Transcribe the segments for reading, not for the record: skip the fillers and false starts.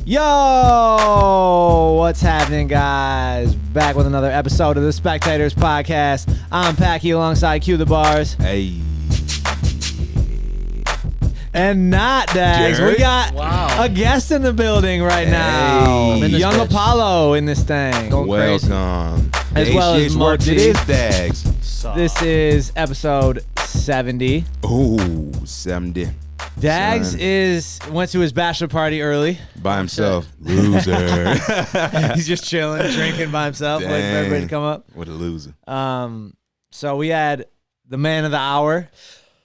Yo, what's happening, guys? Back with another episode of the Specktators podcast. I'm Packy alongside Q the Bars. Hey. And not Daggs. We got a guest in the building right now. Young bitch. Apollo in this thing. Going welcome. As well as Moe-T. It is Daggs. This is episode 70. Ooh, 70. Daggs went to his bachelor party early. By himself. Loser. He's just chilling, drinking by himself, waiting for everybody to come up. What a loser. So we had the man of the hour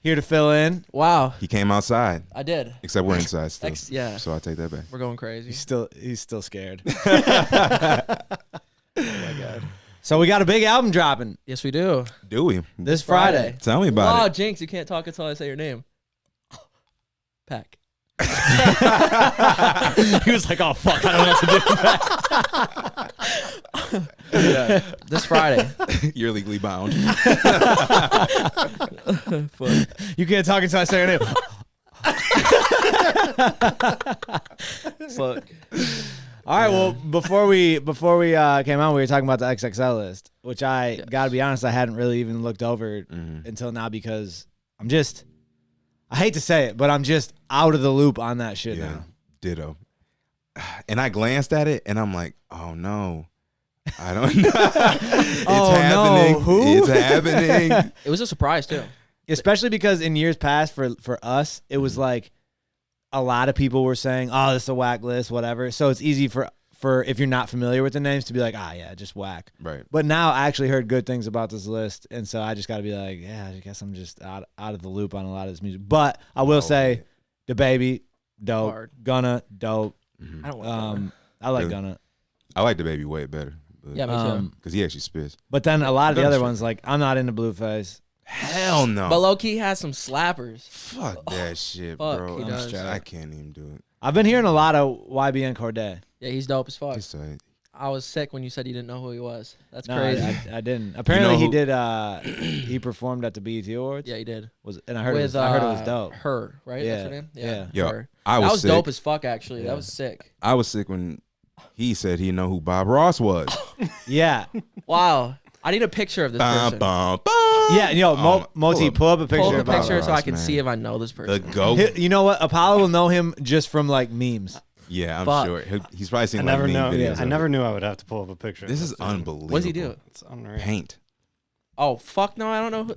here to fill in. Wow. He came outside. I did. Except we're inside still. Yeah. So I take that back. We're going crazy. He's still scared. Oh my God. So we got a big album dropping. Yes, we do. Do we? This Friday. Tell me about it. it. Oh, Jinx, you can't talk until I say your name. Pack. He was like, oh, fuck, I don't know what to do. Yeah. This Friday. You're legally bound. Fuck. You can't talk until I say your name. Fuck. All right, well, before we came on, we were talking about the XXL list, which I gotta be honest, I hadn't really even looked over until now because I hate to say it, but I'm just out of the loop on that shit now. Ditto. And I glanced at it and I'm like, oh no. I don't know. It's happening. No. Who? It's happening. It was a surprise too. Especially because in years past for us, it was like a lot of people were saying, oh, this is a whack list, whatever. So it's easy for if you're not familiar with the names to be like, yeah, just whack. Right. But now I actually heard good things about this list. And so I just got to be like, I guess I'm just out of the loop on a lot of this music. But I will say, the baby, dope. Hard. Gunna, dope. I don't like Gunna. I like Gunna. I like the baby way better. Yeah, me too. Because he actually spits. But then a lot of the other ones, like, I'm not into Blueface. Hell no. But low-key has some slappers. Fuck that shit, fuck, bro. he does. I can't even do it. I've been hearing a lot of YBN Cordae. Yeah, he's dope as fuck. He's tight. I was sick when you said you didn't know who he was. That's No, crazy. I didn't. Apparently he did. He performed at the BET Awards. Yeah, he did. And I heard it was dope. Her, right? Yeah. That's her name? Yeah. Yo, Her. that was sick. dope as fuck, actually. Yeah. That was sick. I was sick when he said he know who Bob Ross was. Yeah. Wow. I need a picture of this person. Yeah, Moe-T, pull up a picture. Pull up of a Bob picture Ross, so I can man. see if I know this person. The GOAT. You know what? Apollo will know him just from like memes. Yeah, I'm Fuck. sure. He's probably seen I like never meme know. videos. I never knew I would have to pull up a picture. This is unbelievable. What does he do? It's unreal. Paint. Oh, fuck no, I don't know who.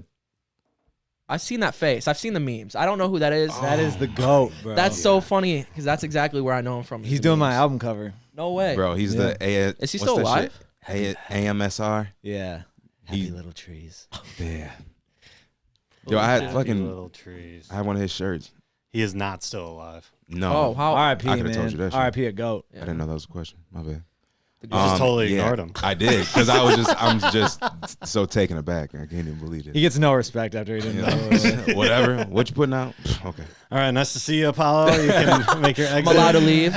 I've seen that face. I've seen the memes. I don't know who that is. That is the GOAT, bro. That's so funny because that's exactly where I know him from. He's doing my album cover. No way. Bro, he's the Is he still alive? AMSR. Yeah. Happy little trees. Yeah. Yo, I had Happy little trees. I had one of his shirts. He is not still alive. No. Oh, how? R.I.P. I could've told you man. that shit. R.I.P. a GOAT. I didn't know that was a question. My bad. You just totally ignored him. I did because I'm just so taken aback. I can't even believe it. He gets no respect after he didn't know. Whatever. What you putting out? Okay. All right, nice to see you, Apollo. You can make your exit. I'm allowed to leave.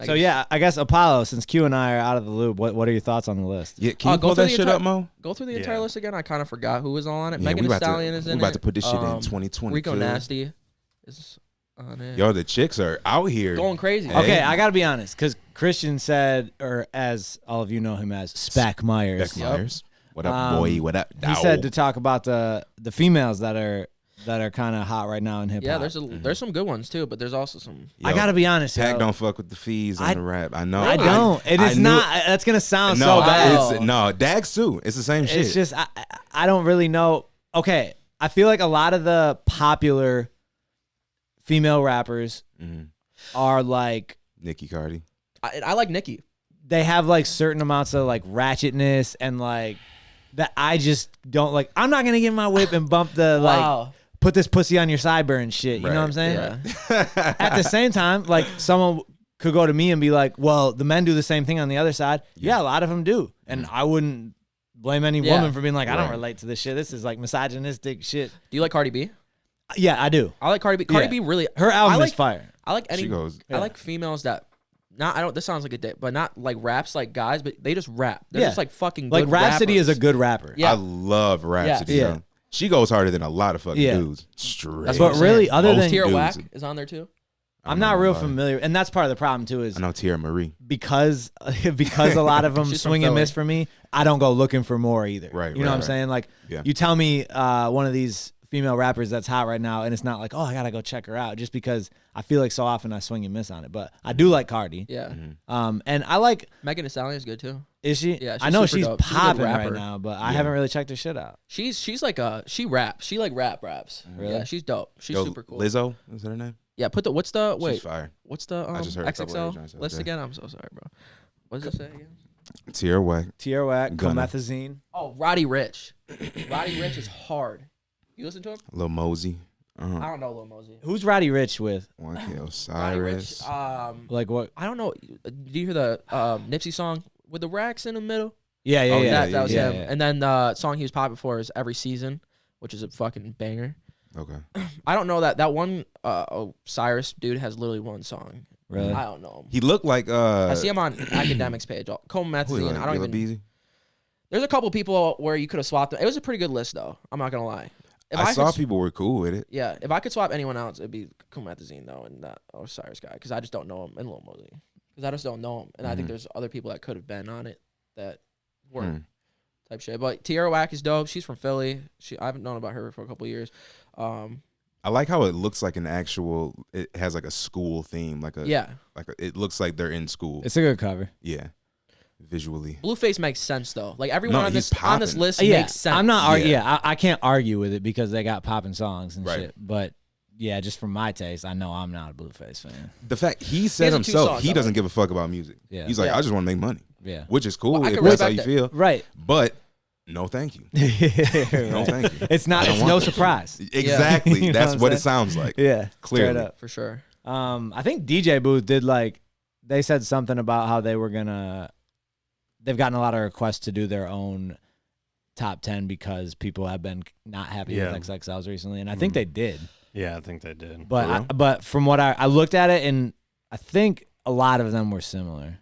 So yeah, I guess Apollo, since Q and I are out of the loop, what are your thoughts on the list? Yeah, can you pull that shit up, Mo? Go through the entire list again. I kind of forgot who was all on it. Yeah, Megan Thee Stallion is in it. We about to put this shit in 2020. Rico Nasty is on it. Yo, the chicks are out here Going crazy. Hey. Okay, I gotta be honest, because Christian said, or as all of you know him as, Speck Myers. Beck Myers. What up, boy? What up? He said to talk about the females that are kind of hot right now in hip hop. Yeah, there's some good ones too, but there's also some. Yo, I gotta be honest. Pac yo. don't fuck with the fees on the rap. I know. I don't. It is not. That's gonna sound so bad. No, Daggs too. It's the same shit. It's just I don't really know. Okay, I feel like a lot of the popular female rappers are like Nicki Cardi. I like Nicki. They have like certain amounts of like ratchetness and like that I just don't like. I'm not gonna get in my whip and bump the like put this pussy on your sideburn shit. You know what I'm saying? Yeah. At the same time, like someone could go to me and be like, well, the men do the same thing on the other side. Yeah, a lot of them do. And I wouldn't blame any woman for being like, I don't relate to this shit. This is like misogynistic shit. Do you like Cardi B? Yeah, I do. I like Cardi B. Cardi B really. Her album is fire. I like any. I like females that. Not I don't. This sounds like a dick, but not like raps like guys, but they just rap. They're just like fucking good like Rhapsody rappers. is a good rapper. I love Rhapsody. Yeah. She goes harder than a lot of fucking dudes. Straight. But really, other than Tierra Whack is on there too. I'm not real familiar, and that's part of the problem too. Is I know Tierra Marie. because a lot of them swing and miss for me. I don't go looking for more either. Right. You know what I'm saying? Like, Yeah. you tell me one of these female rappers that's hot right now, and it's not like, oh, I gotta go check her out, just because I feel like so often I swing and miss on it. But I do like Cardi. Yeah. And I like Megan Thee Stallion is good too. Is she? Yeah, I know super she's dope. She's a good popping right rapper. now, but I haven't really checked her shit out. She's like she raps. She like raps. Really? Yeah, she's dope. She's super cool. Lizzo, is that her name? Yeah, She's fire. what's the I just heard a couple of her XXL joints the other list day. again? I'm so sorry, bro. What does it say again? Tierra Whack. Tierra Whack, Gunna. Comethazine. Oh, Roddy Ricch. Roddy Ricch is hard. You listen to him? Lil Mosey. I don't know Lil Mosey. Who's Roddy Ricch with? 1K Roddy Osiris. Ricch. Like what? I don't know. Do you hear the Nipsey song with the racks in the middle? Yeah. That was him. yeah. And then the song he was popping for is Every Season, which is a fucking banger. Okay. I don't know that one Osiris dude has literally one song. Really? I don't know him. He looked like I see him on academics page. Comethazine. I don't even. Beezy? There's a couple people where you could have swapped. It was a pretty good list though. I'm not gonna lie. If I saw could, people were cool with it. Yeah, if I could swap anyone else, it'd be Comethazine though, and that Osiris guy, because I just don't know him, and Lil Mosey, because I just don't know him, and I think there's other people that could have been on it that weren't type shit. But Tierra Whack is dope. She's from Philly. I haven't known about her for a couple of years. I like how it looks like an actual. It has like a school theme, it looks like they're in school. It's a good cover. Yeah, visually. Blueface makes sense though. Like everyone No, on he's this popping. list Yeah, makes sense. I'm not. Yeah. I can't argue with it because they got popping songs and Right. shit. But yeah, just from my taste, I know I'm not a Blueface fan. The fact he said has 2 himself, songs he I doesn't like. give a fuck about music. Yeah. He's like, Yeah. I just want to make money, Yeah. which is cool Well, I if can that's how respect you that. feel. Right. But no, thank you. No, thank you. It's not. I don't It's want no that. surprise. Exactly. You know That's what I'm what it saying? sounds like. Yeah. Clearly. Straight up. for sure. I think DJ Booth did they said something about how they've gotten a lot of requests to do their own top 10 because people have been not happy with XXLs recently, and I think they did. Yeah, I think they did. But from what I looked at it, and I think a lot of them were similar.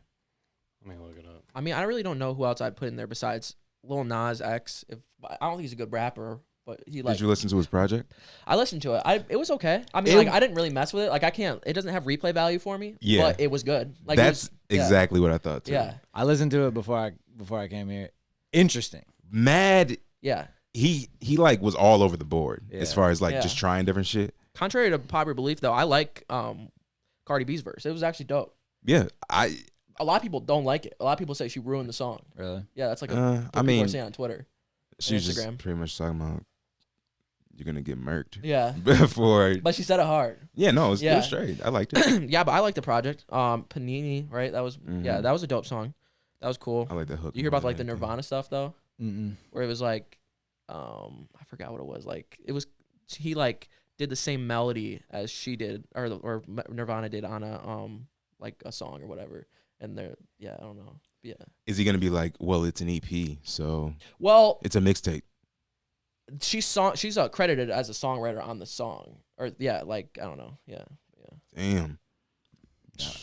Let me look it up. I mean, I really don't know who else I'd put in there besides Lil Nas X. I don't think he's a good rapper, but he like. Did you listen to his project? I listened to it. It was okay. I mean, I didn't really mess with it. Like I can't. It doesn't have replay value for me. Yeah. But it was good. Like That's exactly what I thought too. Yeah. I listened to it before I came here. Interesting. Mad. Yeah. He like was all over the board as Yeah. far as like Yeah. just trying different shit. Contrary to popular belief, though, I like Cardi B's verse. It was actually dope. Yeah. A lot of people don't like it. A lot of people say she ruined the song. Really? Yeah, that's like I people mean, are saying on Twitter. she's just Instagram. pretty much talking about you're gonna get murked. Yeah. Before. But she said it hard. Yeah, no, it was Yeah. straight. I liked it. Yeah, but I like the project. Panini, right? That was Mhm. that was a dope song. That was cool. I like that hook. You hear about like the and everything. Nirvana stuff though, Mm-mm. where it was like, I forgot what it was. Like it was he like did the same melody as she did, or Nirvana did on a like a song or whatever. And they're I don't know. Yeah. Is he gonna be like, well, it's an EP, so Well, it's a mixtape? she's credited as a songwriter on the song, or like I don't know. Yeah. Damn.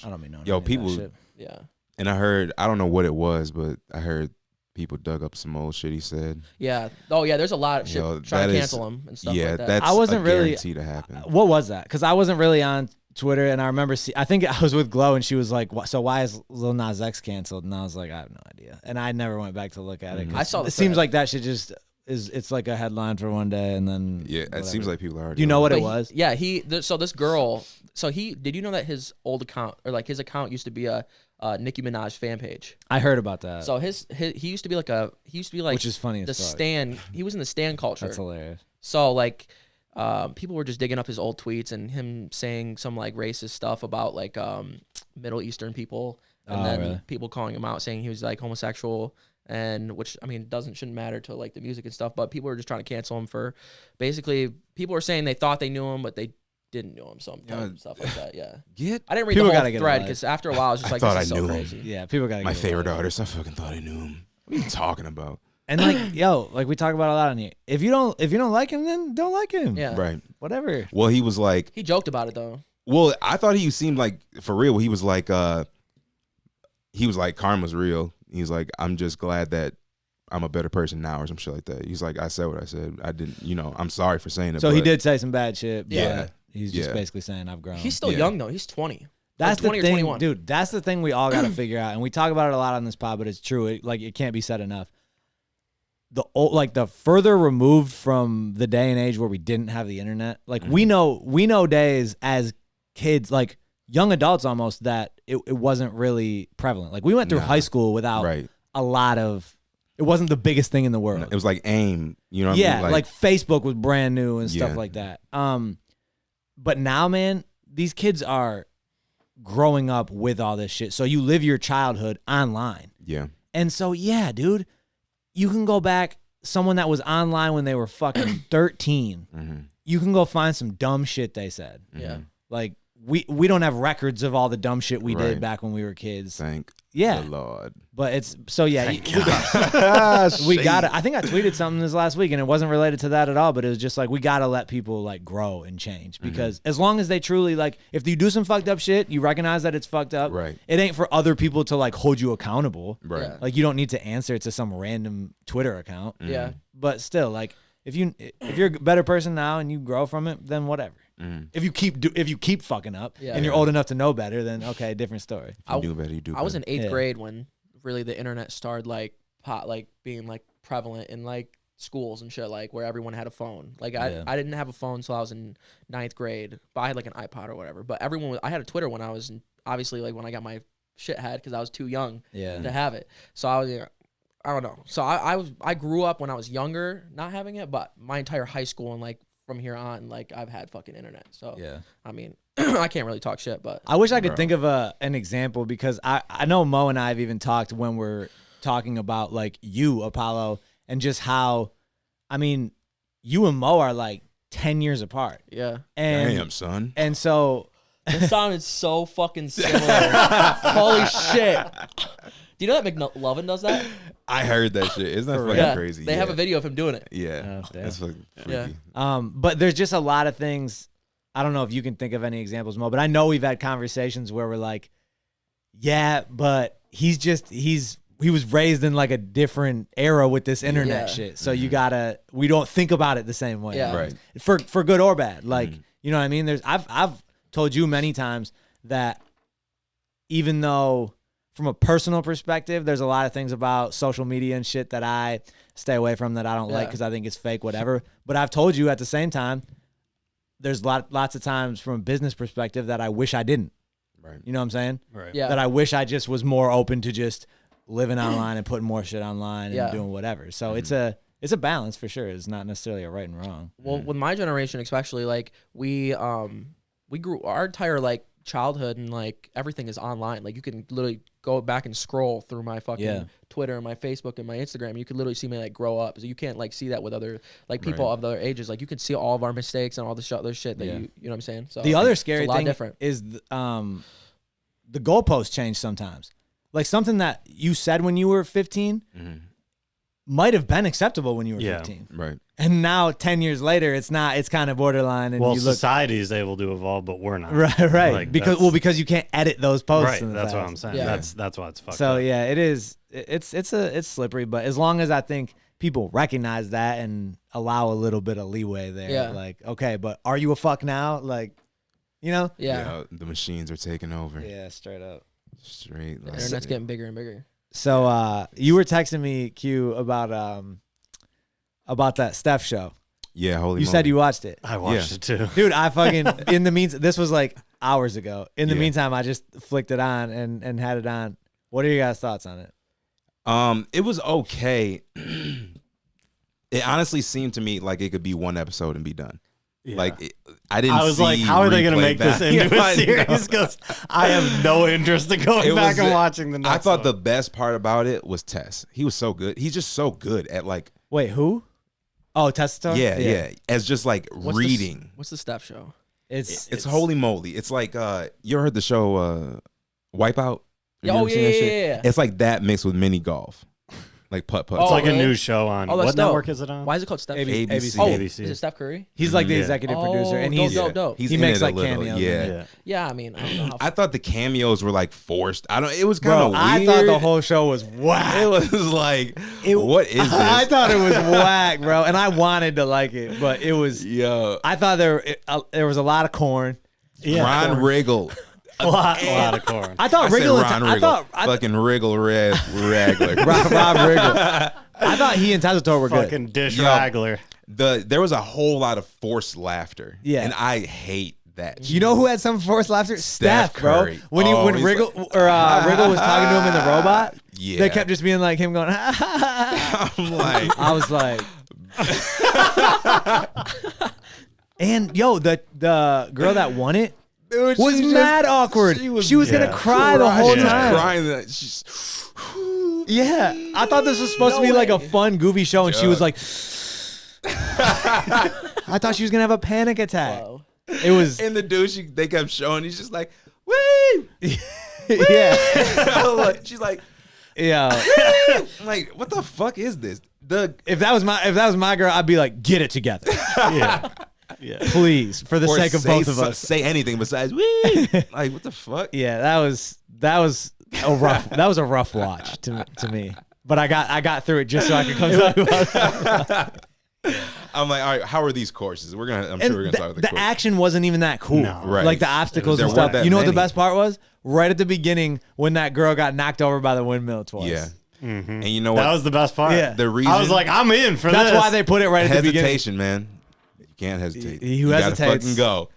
I don't mean no. Yo, people- Shit. Yeah. And I don't know what it was, but I heard people dug up some old shit he said. Yeah. Oh yeah. There's a lot of shit Yo, trying that to is- cancel him and stuff Yeah, like that. that's I wasn't a really- guarantee to happen. What was that? Because I wasn't really on Twitter, and I remember I think I was with Glow, and she was like, "So why is Lil Nas X canceled?" And I was like, "I have no idea." And I never went back to look at it. 'Cause I saw the It seems thread. like that shit just it's like a headline for one day, and then Yeah, it seems whatever. like people are already. Do you know what But it was? so this girl. So did you know that his old account, or like his account, used to be a Nicki Minaj fan page. I heard about that. So he used to be like which is funny the as fuck. stan. He was in the stan culture. That's hilarious. So like, people were just digging up his old tweets and him saying some like racist stuff about like Middle Eastern people, and Oh, then really? people calling him out saying he was like homosexual, and which I mean shouldn't matter to like the music and stuff, but people were just trying to cancel him for basically people were saying they thought they knew him but they didn't know him, stuff like that. Yeah, I didn't read People the gotta whole get thread alive. because after a while I was just I like, thought this is I so knew him. crazy. Yeah, people got My favorite artist. I fucking thought I knew him. What are you talking about? And like, yo, like we talk about a lot on here. If you don't like him, then don't like him. Yeah, Right. Whatever. Well, he was like, He joked about it though. well, I thought he seemed like for real. He was like karma's real. He's like, I'm just glad that I'm a better person now or some shit like that. He's like, I said what I said. I didn't, I'm sorry for saying it. So he but did say some bad shit. Yeah. He's just basically saying I've grown. He's still young though. He's 20. That's like 20 the thing, or 21. dude. That's the thing we all got to figure out, and we talk about it a lot on this pod, but it's true. It can't be said enough. The further removed from the day and age where we didn't have the internet, like we know days as kids, like young adults almost, that it wasn't really prevalent. Like we went through high school without a lot of. It wasn't the biggest thing in the world. It was like AIM, you know what I mean? Like Facebook was brand new and stuff like that. But now, man, these kids are growing up with all this shit. So you live your childhood online. Yeah. And so, yeah, dude, you can go back, someone that was online when they were fucking 13. You can go find some dumb shit they said. Yeah. Like, we don't have records of all the dumb shit we did back when we were kids. Thank the Lord. But it's so we got it. I think I tweeted something this last week and it wasn't related to that at all, but it was just like we got to let people like grow and change because as long as they truly like if you do some fucked up shit, you recognize that it's fucked up. Right. It ain't for other people to like hold you accountable. Right. Yeah. Like you don't need to answer to some random Twitter account. Yeah. But still like if you're a better person now and you grow from it, then whatever. If you keep fucking up and you're old enough to know better, then okay, different story. If you do better, you do better. I was in 8th grade when really the internet started like being like prevalent in like schools and shit, like where everyone had a phone. Like I didn't have a phone until I was in 9th grade, but I had like an iPod or whatever. But I had a Twitter when I was obviously like when I got my shit had because I was too young to have it. So I don't know. So I grew up when I was younger not having it, but my entire high school and like from here on, like I've had fucking internet. So I mean, I can't really talk shit, but I wish I could think of an example because I know Mo and I have even talked when we're talking about like you, Apollo, and just how, I mean, you and Mo are like 10 years apart. Yeah. And damn, son. And so it sounded so fucking similar. Holy shit. Do you know that McLovin does that? I heard that shit. Isn't that fucking crazy? They have a video of him doing it. Yeah. That's fucking freaky. But there's just a lot of things. I don't know if you can think of any examples, Mo, but I know we've had conversations where we're like, yeah, but he was raised in like a different era with this internet shit. So we don't think about it the same way. Yeah. Right. For good or bad. Like, you know what I mean? I've told you many times that even though from a personal perspective, there's a lot of things about social media and shit that I stay away from that I don't like because I think it's fake, whatever. But I've told you at the same time, there's lots of times from a business perspective that I wish I didn't. Right. You know what I'm saying? Right. Yeah. That I wish I just was more open to just living online and putting more shit online and doing whatever. So it's a balance for sure. It's not necessarily a right and wrong. Well, with my generation especially, like we grew our entire like childhood and like everything is online. Like you can literally go back and scroll through my fucking Twitter and my Facebook and my Instagram. You can literally see me like grow up. So you can't like see that with other like people of other ages. Like you can see all of our mistakes and all the other shit that you know what I'm saying. So the other scary thing different. is the goalposts change sometimes. Like something that you said when you were 15 might have been acceptable when you were 15. Right. And now 10 years later, it's not. It's kind of borderline. And well, you look, society is able to evolve, but we're not. Right. Like, because you can't edit those posts. Right. That's fast. what I'm saying. Yeah. That's why it's fucked So up. yeah, it is. It's slippery. But as long as I think people recognize that and allow a little bit of leeway there, Yeah. like okay, but are you a fuck now? Like, you know? Yeah. The machines are taking over. Yeah, straight up. Straight. The Like, internet's getting bigger and bigger. So you were texting me, Q, about that Steph show. yeah, holy You moly. said you watched it. I watched it too. Dude, I fucking in the meantime, this was like hours ago. In the Yeah. meantime, I just flicked it on and had it on. What are your guys' thoughts on it? It was okay. It honestly seemed to me like it could be one episode and be done. Yeah. Like I didn't. I was see like, how are they going to replay make this back. into Yeah, a I know. series? Because I have no interest in going It back was- and watching the next I thought one. the best part about it was Tess. He was so good. He's just so good at like, Wait, who? Oh, Teststone? yeah, as just like What's reading. What's the Steph Show? It's Holy Moley. It's like you ever heard the show Wipeout? Have Yeah, you oh, ever seen that shit? yeah. It's like that mixed with mini golf. like putt-putt. It's Oh, like a really? new show on. Oh, that's what dope. network is it on? Why is it called Steph? ABC. Oh, ABC. is it Steph Curry? He's like the Yeah. executive producer, and dope, he's dope. He's he in makes it a like little, cameos. yeah. in it. Yeah. Yeah, I mean, I don't know how. I thought the cameos were like forced. It was kind Bro, of weird. I thought the whole show was whack. It was like, what is this? I thought it was whack, bro, and I wanted to like it, but it was. Yo, I thought there was a lot of corn. Yeah. Ron Riggle. A lot of corn. I thought I said Riggle. Ron I Riggle. thought Fucking Riggle Ragler. Rob Riggle. I thought he and Tazator were good. Fucking dish Yo. raggler. There was a whole lot of forced laughter. Yeah. And I hate that. You know who had some forced laughter? Steph bro. Curry. When Oh, he's Riggle Riggle was talking to him in the robot, Yeah. they kept just being like him going. I'm like, I was like, and yo, the girl that won it dude, was she's mad just- awkward. She was gonna yeah. cry the whole She's time. crying. She's, Yeah, I thought this was supposed to be like a fun, goofy show, and she was like, I thought she was gonna have a panic attack. Whoa. It was, and the dude they kept showing, he's just like, woo! yeah, She's like, yeah. I'm like, what the fuck is this? If that was my girl, I'd be like, get it together, Yeah. Yeah. please, for the or sake of say both of us. Say anything besides, woo! Like, what the fuck? Yeah, that was a rough watch to me. But I got through it just so I could come talk about it. I'm like, all right, how are these courses? I'm sure we're And gonna start with the the course. action wasn't even that cool. No. Right. Like the obstacles There and weren't stuff. that You know what the many. best part was? Right at the beginning when that girl got knocked over by the windmill twice. Yeah. Mm-hmm. And you know what? That was the best part. Yeah. The reason I was like, I'm in for That's this. why they put it right at the beginning. hesitation, man. You can't hesitate. He who you hesitates- gotta fucking go.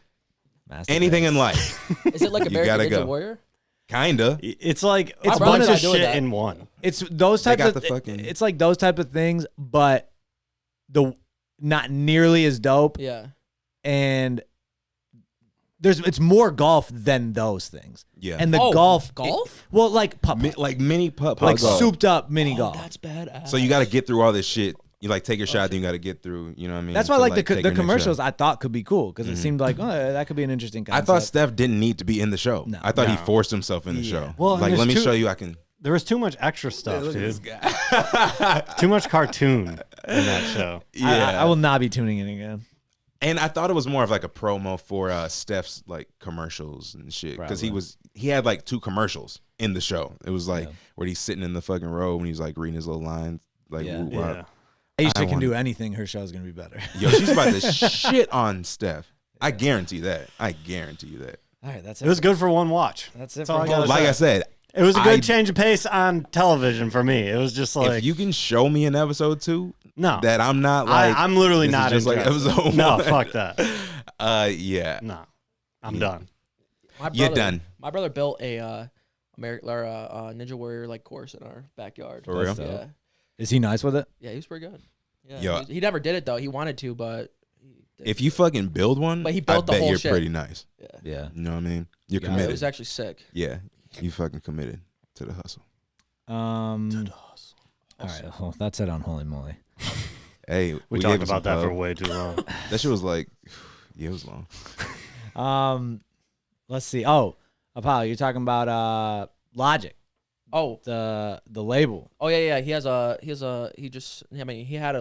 Anything in life, Is it like You American gotta Ninja go. Warrior? kinda. It's like It's a brother bunch and I of doing shit that. in one. It's those They types got of the fucking- it's like those type of things, but the not nearly as dope, Yeah. and it's more golf than those things. Yeah. And the Oh, golf golf? well, like putt, Like mini putt, like golf. souped up mini Oh, golf. that's badass. So you got to get through all this shit. You like take your shot, then you got to get through. You know what I mean? That's why To, like take the your next commercials shot. I thought could be cool because it seemed like that could be an interesting I concept. thought Steph didn't need to be in the show. No. I thought he No. forced himself in the Yeah. show. Well, and like there's let me two- show you. I can. There was too much extra stuff, Look at this dude. guy. Too much cartoon in that show. Yeah. I will not be tuning in again. And I thought it was more of like a promo for Steph's like commercials and shit because he had like 2 commercials in the show. It was like where he's sitting in the fucking row and he's like reading his little lines like Yeah. woo, wah. Yeah. Aisha can wanna- do anything. Her show's gonna be better. Yo, she's about to shit on Steph. I guarantee that. I guarantee you that. All right, that's It was good for one watch. That's it. That's all for I gotta both. Like say. I said, It was a good I- change of pace on television for me. It was just like if you can show me an episode 2 no. that I'm not like I'm literally this is not just like interested. episode No, 1. fuck that. Yeah. No, I'm done. My You're brother- done. My brother built a Ninja Warrior like course in our backyard. For real? Yeah. Is he nice with it? Yeah, he was pretty good. Yeah. Yo. He never did it though. He wanted to, but he didn't. If you fucking build one, But he built I the bet whole you're shit. pretty nice. yeah. Yeah. You know what I mean? You're Yeah, It committed. was actually sick. Yeah. You fucking committed to the hustle. All right. Well, that's it on Holey Moley. Hey, We gave talked him some about that for pub. way too long. That shit was like, yeah, it was long. Let's see. Oh, Apollo, you're talking about Logic, Oh, the label. oh yeah. He had a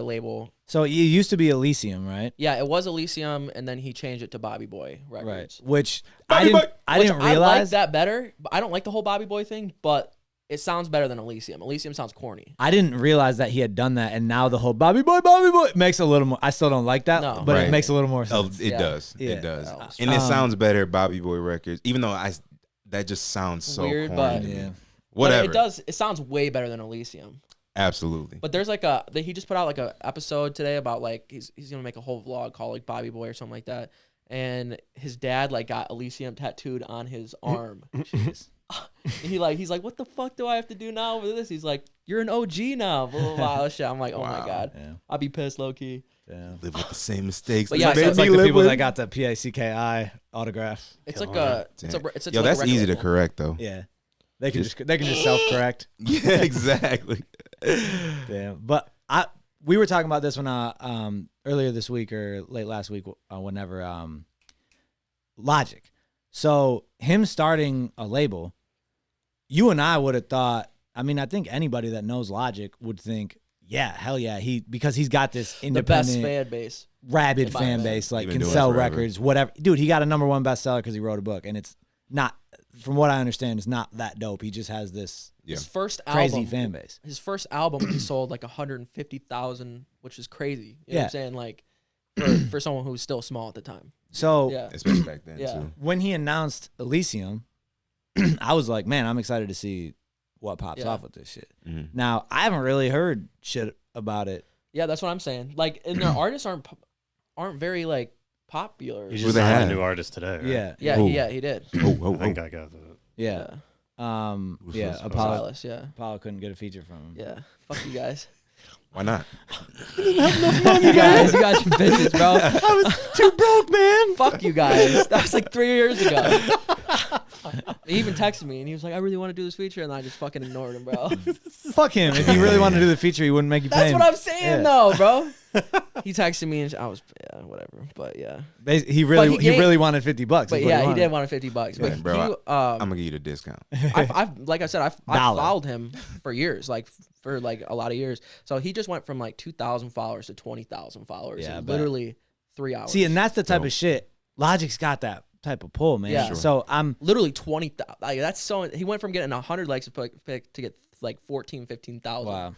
label. So it used to be Elysium, right? Yeah, it was Elysium, and then he changed it to Bobby Boy Records. Which Bobby Boy. I Which didn't I like realize. that better. But I don't like the whole Bobby Boy thing, but it sounds better than Elysium. Elysium sounds corny. I didn't realize that he had done that, and now the whole Bobby Boy makes a little more. I still don't like that, No. but Right. it makes a little more Oh, sense. it Yeah. does. Yeah. It does. That was- And it sounds better, Bobby Boy Records, even though that just sounds so Weird, corny but- to me. Yeah. Whatever. But it does. It sounds way better than Elysium. Absolutely. But there's like he just put out like a episode today about like he's gonna make a whole vlog called like Bobby Boy or something like that. And his dad like got Elysium tattooed on his arm. Jeez. And he's like, what the fuck do I have to do now with this? He's like, you're an OG now. Blah blah blah. Shit. I'm like, oh my Wow. god, Yeah. I'd be pissed low key. Yeah. Live with the same mistakes. But that yeah, you so made It's me like the live people with. that got the PICKI autograph. It's Come like on. a it's a Yo, like a that's record easy to label. correct though. Yeah. They can just self-correct. Yeah, exactly. Damn. But we were talking about this when earlier this week or late last week, whenever Logic. So him starting a label, you and I would have thought I mean, I think anybody that knows Logic would think, yeah, hell yeah, because he's got this The independent, best fan base. rabid in my fan opinion. base, like He's been can doing sell it forever. records, whatever. Dude, he got a #1 bestseller because he wrote a book, and it's not, from what I understand, it's not that dope. He just has this Yeah. His first crazy album, fan base. His first album, he sold like 150,000, which is crazy. You know what I'm saying? Like for someone who was still small at the time. So Yeah. Especially back then Yeah. too. when he announced Elysium, I was like, man, I'm excited to see what pops Yeah. off with this shit. Mhm. Now, I haven't really heard shit about it. Yeah, that's what I'm saying. Like, and their artists aren't very like popular. You Who just they signed have? a new artist today, right? Yeah. Yeah, Who? he did. Oh, I think I got that. Yeah. Who's Yeah. supposed to- Apollo, Silas, yeah. Apollo couldn't get a feature from him. Yeah. Fuck you guys. Why not? You guys are bitches, bro. I was too broke, man. Fuck you guys. That was like 3 years ago. He even texted me and he was like, I really want to do this feature, and I just fucking ignored him, bro. Fuck him. If he really wanted to do the feature, he wouldn't make you pay That's him. what I'm saying, Yeah. though, bro. He texted me and I was, whatever. But yeah. He really, But he gave- really wanted $50. But is what yeah, he wanted. did want $50. Yeah, But bro, he, I'm gonna give you the discount. I've like I said, I've Dalla. followed him for years, like for like a lot of years. So he just went from like 2,000 followers to 20,000 followers Yeah, I in bet. literally 3 hours. See, and that's the type Dope. of shit. Logic's got that type of pull, man. Yeah. Sure. So I'm literally 20,000. Like, that's so. He went from getting 100 likes to get like 14, 15,000. wow.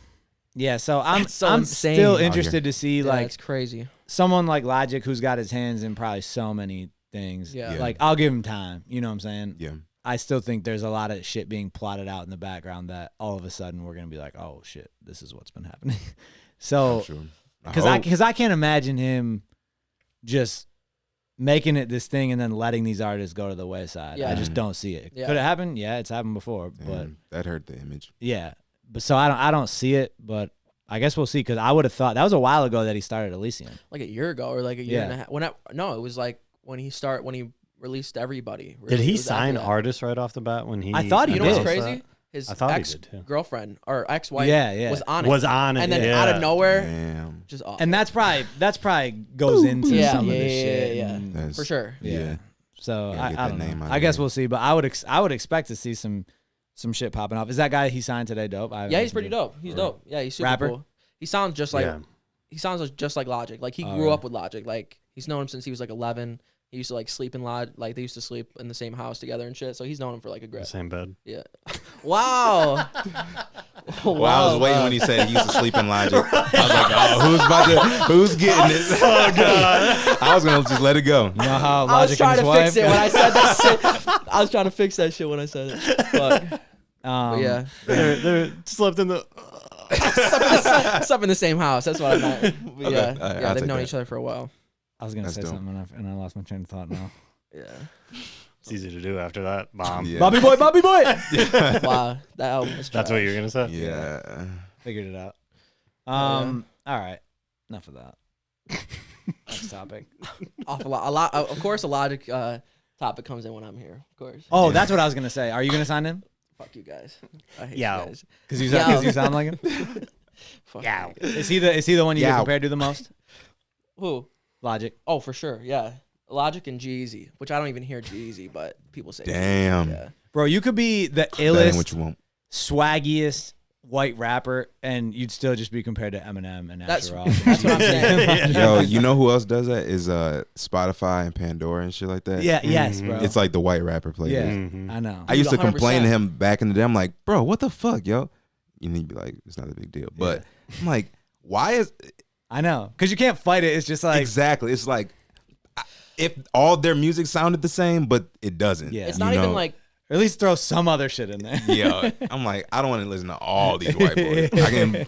Yeah, so I'm That's so I'm insane. still Out here. interested to see Yeah, like it's crazy. someone like Logic who's got his hands in probably so many things. Yeah. Yeah. Like I'll give him time. You know what I'm saying? Yeah. I still think there's a lot of shit being plotted out in the background that all of a sudden we're gonna be like, oh shit, this is what's been happening. So Sure. because I can't imagine him just making it this thing and then letting these artists go to the wayside. Yeah. I just don't see it. Yeah. Could it happen? Yeah, it's happened before, but that hurt the image. yeah. But so I don't see it, but I guess we'll see because I would have thought that was a while ago that he started Elysium. Like a year ago or like a year Yeah. and a half. No, it was like when he released Everybody. Did It he was after sign that. artists right off the bat when he? I thought he You know what's did. crazy? His I thought he did, too. ex-girlfriend or ex-wife Yeah. was on it. Was on it, And then yeah. out of nowhere, Damn. just off. And that's probably goes into Yeah, some of yeah, this yeah, shit. yeah. and- That's, for sure. Yeah. So Gotta I get that don't name know. out I of guess there. we'll see. But I would expect to see some shit popping off. Is that guy he signed today dope? I haven't Yeah, he's listened pretty to it. dope. He's dope. Yeah, he's super Rapper? cool. He sounds just like Yeah. just like Logic. Like he Oh, grew really? up with Logic. Like he's known him since he was like 11. He used to like sleep in like they used to sleep in the same house together and shit. So he's known him for like a The grip. same bed. Yeah. Wow. Well, I was waiting when he said he used to sleep in Logic. I was like, oh, who's getting this? Oh god! I was gonna just let it go. You know how I was Logic trying and to his fix it wife? when I said that shit. I was trying to fix that shit when I said it. But yeah. They're slept in the. Slept in the same house. That's what I meant. But Okay, yeah. all right, Yeah, I'll they've take known that. each other for a while. I was gonna That's say dope. something and I lost my train of thought now. Yeah. It's easy to do after that. Bomb. Yeah. Bobby boy. Wow. That album was That's what trash. you're gonna say. Yeah. Figured it out. Yeah. All right. Enough of that. Next topic. Off a lot. Of course, a Logic topic comes in when I'm here. Of course. Oh, that's what I was gonna say. Are you gonna sign him? Fuck you guys. I hate Yo. you guys. Because you, Yo. 'cause you sound like him. Fuck Yeah. you. Is he the one you get Yeah. compared to the most? Who? Logic. Oh, for sure. Yeah. Logic and G-Eazy, which I don't even hear G-Eazy, but people say. Damn. Yeah. Bro, you could be the That ain't illest, what you want. swaggiest white rapper, and you'd still just be compared to Eminem and That's Asher what I'm saying. Yo, you know who else does that? Is Spotify and Pandora and shit like that. Yeah. Yes, bro. It's like the white rapper playlist. yeah. Mhm. I know. I used to 100%. complain to him back in the day. I'm like, bro, what the fuck, yo? And he'd be like, it's not a big deal. But I'm like, why is I know. Because you can't fight it. It's just like exactly? It's like if all their music sounded the same, but it doesn't. Yeah. It's you not know? even like. or at least throw some other shit in there. Yeah, I'm like, I don't want to listen to all these white boys.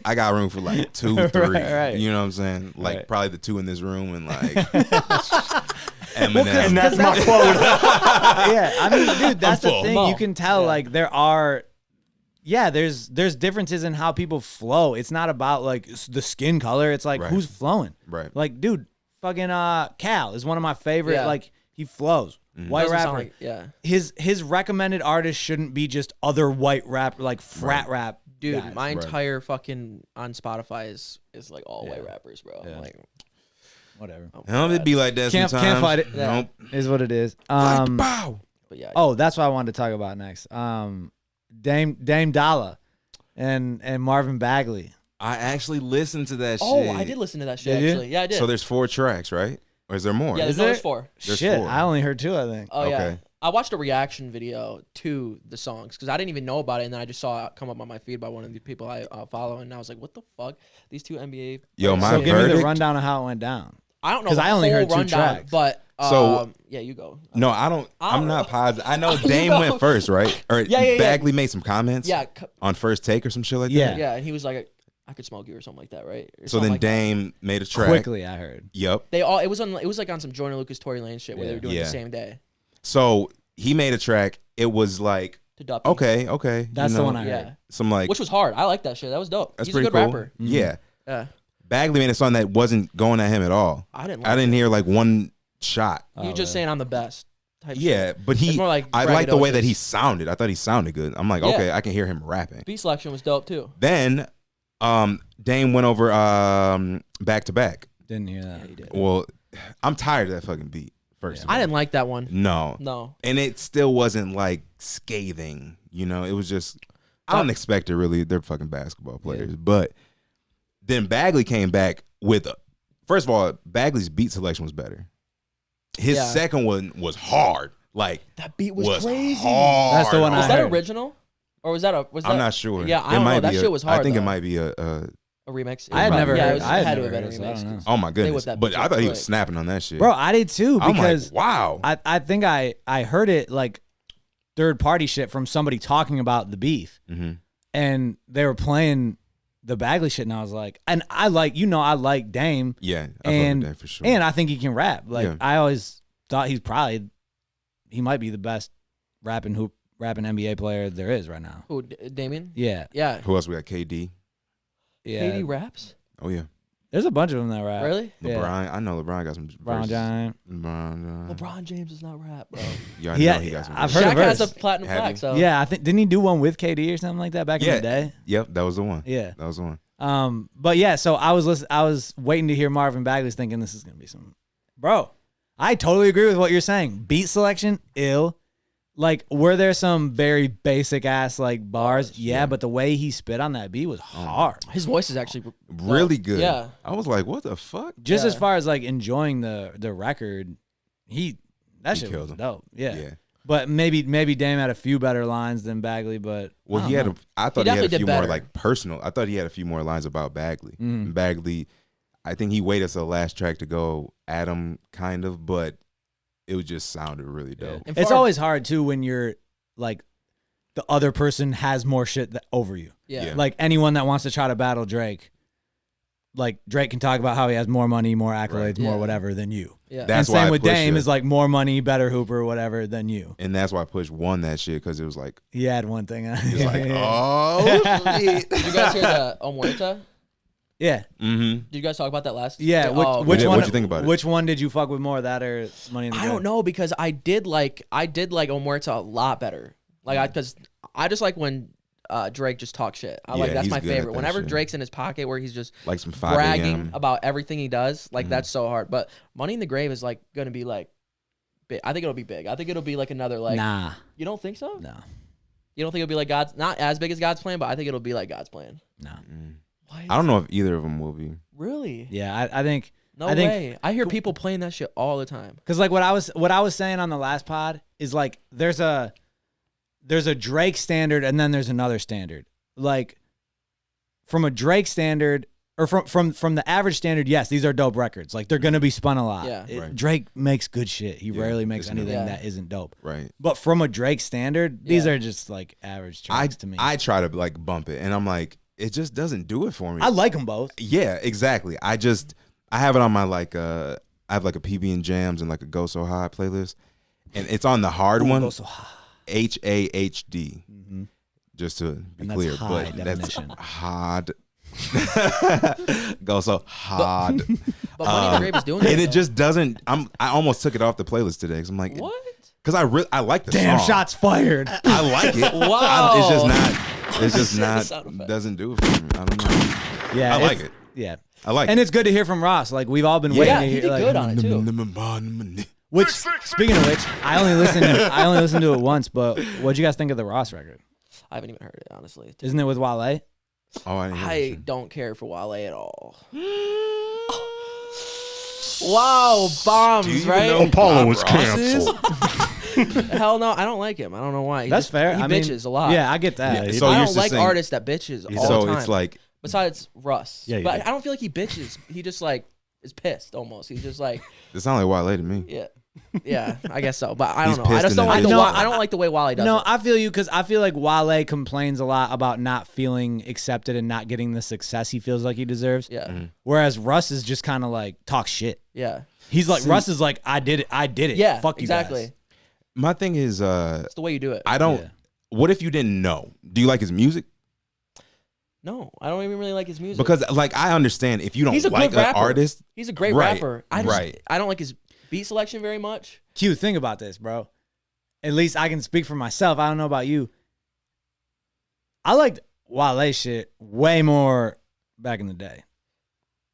I got room for like 2, 3. Right. You know what I'm saying? Like Right. probably the 2 in this room and like Eminem. And that's my quote. Yeah. I mean, dude, that's the full. thing. Mo. You can tell Yeah. like there are. Yeah, there's differences in how people flow. It's not about like the skin color. It's like Right. who's flowing. Right. Like, dude, fucking Cal is one of my favorite. Yeah. Like he flows. White doesn't sound rapper. like- yeah. His recommended artists shouldn't be just other white rap like frat rap. Dude, guys. my Right. entire fucking on Spotify is like all white Yeah. rappers, bro. Yeah. Like, Whatever. oh, No, it'd be like that Can't sometimes. fight it. Yeah. Nope. Is what it is. Bow. but yeah. Oh, that's what I wanted to talk about next. Dame Dalla. and Marvin Bagley. I actually listened to that shit. Oh, I did listen to that shit, actually. Yeah, I did. So there's 4 tracks, right? Or is there more? Yeah, there's 4. There's Shit, 4. I only heard 2, I think. Oh, yeah. Okay. I watched a reaction video to the songs because I didn't even know about it, and then I just saw it come up on my feed by one of the people I follow, and I was like, "What the fuck? These 2 NBA." Yo, my So verdict. give me the rundown of how it went down. I don't know because I only heard 2 rundown, tracks. but So- yeah, you go. No, I don't. I'm not positive. I know You Dame go. went first, right? Or Yeah. Bagley made some comments. Yeah, On first take or some shit like Yeah. that. yeah, and he was like, "I could smoke you" or something like that, right? Or So something then like that. Dame made a track. Quickly, I heard. Yep. They all it was like on some Jordan Lucas, Tory Lane shit where they were doing it Yeah. the same day. So he made a track. It was like, To Duppy. okay. That's you the know, one I heard. Yeah, Some like, which was hard. I like that shit. That was dope. that's He's a pretty good cool. rapper. Yeah. Yeah, Bagley made a song that wasn't going at him at all. I didn't. I didn't hear like one shot. You just saying I'm the best. Type Yeah, shit. but It's more like I like the way that he braggadocious. sounded. I thought he sounded good. I'm like, Yeah. okay, I can hear him rapping. Beat selection was dope too. Then, Dame went over back to back. Didn't hear that. Yeah, he did. Well, I'm tired of that fucking beat. First of all, I didn't like that one. No, No. and it still wasn't like scathing. You know, it was just I don't expect it really. They're fucking basketball players, but then Bagley came back with. First of all, Bagley's beat selection was better. His Yeah. second one was hard. Like That beat was, was crazy. hard. That's the one I Was that heard. original, or was that a? Was that? I'm not sure. Yeah, I It don't know. might That be shit was hard. I think though. it might be a a remix. I had Right. never Yeah, heard. it was, I it had had to never have been heard, a so I remix. don't know. 'cause oh my goodness. whipped that But bitch I up thought he was quick. snapping on that shit. Bro, I did too I'm because like, wow. I think I heard it like third party shit from somebody talking about the beef, hmm and they were playing the Bagley shit, and I was like, and I like I like Dame, Yeah, I and fuck with that for sure. and I think he can rap. Like Yeah. I always thought he might be the best rapping NBA player there is right now. Who? Damien? Yeah, Yeah. Who else we got? KD. yeah. KD raps. Oh yeah, There's a bunch of them that rap. Really? Yeah. LeBron. I know LeBron got some. Brown verses. Giant. LeBron. LeBron James does not rap, bro. Yeah, I Yeah, know he got some. I've verses. heard a Shaq has verse. a platinum Have plaque, you? so Yeah, I think didn't he do one with KD or something like that back in Yeah. the day? Yep, that was the one. Yeah. That was the one. But yeah, so I was waiting to hear Marvin Bagley's thinking this is gonna be some, bro. I totally agree with what you're saying. Beat selection, ill. Like, were there some very basic ass like bars? Yeah, but the way he spit on that beat was hard. his voice is actually Really good. Yeah. I was like, what the fuck? Just Yeah. as far as like enjoying the record, that He shit killed was him. dope. Yeah. Yeah. But maybe Dame had a few better lines than Bagley, but Well, I he don't had. know. I thought he had a definitely few did more better. like personal. I thought he had a few more lines about Bagley. Mhm. Bagley, I think he waited till the last track to go at him, kind of, but it was just sounded really dope. And It's for- always hard too when you're like the other person has more shit over you. Yeah. Yeah. Like anyone that wants to try to battle Drake, like Drake can talk about how he has more money, more accolades, Right. more Yeah. whatever than you. Yeah. That's and why same I with push Dame it. is like more money, better hooper, whatever than you. And that's why Push won that shit because it was like, He had one thing. it's like, oh shit. Did you guys hear the Omerta? Yeah, Mm-hmm. Did you guys talk about that last? yeah. Oh, Which did. one? What'd you think about it? Which one did you fuck with more, that or Money in the I Bank? don't know because I did like Omerta a lot better. Like because I just like when Drake just talks shit. I like Yeah, that's he's my good at favorite. that Whenever shit. Drake's in his pocket where he's just Like some 5 bragging a.m. about everything he does, like that's so hard. But Money in the Grave is like gonna be like big. I think it'll be big. I think it'll be like another like. Nah, You don't think so? no, You don't think it'll be like God's not as big as God's plan, but I think it'll be like God's plan. no. Why? I don't know if either of them will be. Really? Yeah, I think No I think- way. I hear people playing that shit all the time. because like what I was saying on the last pod is like there's a Drake standard and then there's another standard. Like from a Drake standard or from the average standard, yes, these are dope records. Like they're gonna be spun a lot. Yeah. Right. Drake makes good shit. He Yeah, rarely makes it's anything Yeah. that isn't dope. Right. But from a Drake standard, these Yeah. are just like average tracks to me. I try to like bump it, and I'm like, it just doesn't do it for me. I like them both. Yeah, exactly. I have it on my like I have like a PB and Jams and like a Go So High playlist, and it's on the hard one, Go so high. HAHD, just to be And that's clear, high but definition. that's hard. Go so hard, But Money in the Grave is doing that. and it though. just doesn't. I almost took it off the playlist today because I'm like, What? Because I like the Damn, song. shots fired. I like it. Wow. It's just not. It's just The sound not. effect. Doesn't do it for me. I don't know. Yeah, I like it's- it. Yeah, I like and it. it's good to hear from Ross. Like we've all been waiting Yeah, to he hear. did Like, good on it too. which, speaking of which, I only listened to it once. But what'd you guys think of the Ross record? I haven't even heard it, honestly. Isn't it with Wale? Oh, I don't care for Wale at all. Wow, bombs, right? Apollo was canceled. Hell no, I don't like him. I don't know why. That's fair. He I mean, bitches a lot. Yeah, I get that. Yeah, So so I you're don't just like saying- artists that bitches all So the time. it's like Besides Russ. Yeah, but yeah. I don't feel like he bitches. He just like is pissed almost. He's just like, it sounds like Wale to me. yeah. Yeah, I guess so. But I He's don't know. I pissed just in don't the like bitch. the No, I don't like the way Wale does No, it. I feel you because I feel like Wale complains a lot about not feeling accepted and not getting the success he feels like he deserves. Yeah. Mm-hmm. Whereas Russ is just kind of like talk shit. Yeah. He's like Russ is like I did it. Yeah. Fuck you exactly. guys. My thing is, It's the way you do it. I don't. Yeah. What if you didn't know? Do you like his music? No, I don't even really like his music. Because like I understand if you don't He's a like good an rapper. artist, He's a great Right, rapper. I don't like his beat selection very much. Q, think about this, bro. At least I can speak for myself. I don't know about you. I liked Wale shit way more back in the day.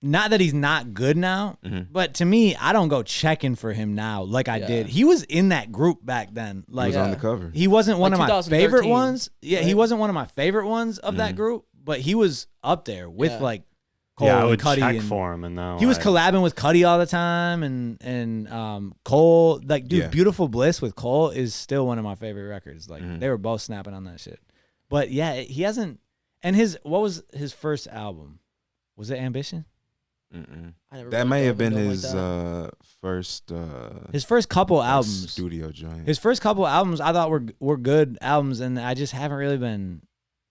Not that he's not good now, but to me, I don't go checking for him now like I did. He was in that group back then. he Like was on the cover. he wasn't one Like of my favorite 2013, ones. Yeah, he right? wasn't one of my favorite ones of that group, but he was up there with Yeah. like Cole Yeah, I and would Cudi check and for him, and now he was I- collabing with Cudi all the time, and Cole, like, dude, Yeah. Beautiful Bliss with Cole is still one of my favorite records. Like, they were both snapping on that shit. But yeah, he hasn't. And what was his first album? Was it Ambition? I never That really may dove have been into him like his that. first His first couple albums. studio joint. His first couple albums, I thought were good albums, and I just haven't really been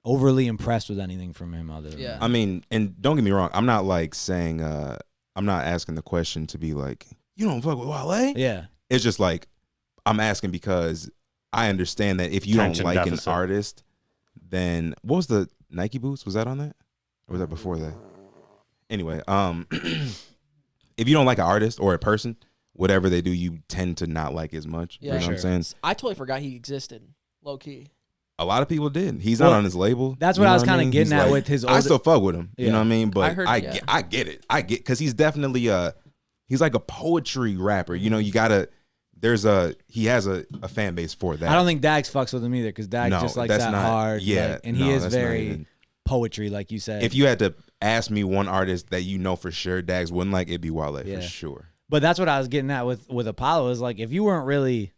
overly impressed with anything from him other than Yeah. that. I mean, and don't get me wrong, I'm not like saying I'm not asking the question to be like, you don't fuck with Wale? Yeah. It's just like I'm asking because I understand that if you Attention don't like deficit. an artist, then what was the Nike boots? Was that on that? Or was that before that? Anyway, if you don't like an artist or a person, whatever they do, you tend to not like as much. Yeah. You know what I'm saying? I totally forgot he existed. Low key. A lot of people did. He's Well, not on his label. that's You what know I was I kinda mean? getting He's at like- with his I older- still fuck with him. You Yeah. know what I mean? But heard- I yeah. get it. I get because he's definitely he's like a poetry rapper. You know, you gotta. He has a fan base for that. I don't think Daggs fucks with him either because Daggs No, just likes that's that not- hard. yeah, like, and he no, is that's not very even- poetry, like you said. If you had to ask me one artist that you know for sure Daggs wouldn't like, it'd be Wale Yeah. for sure. But that's what I was getting at with Apollo is like if you weren't really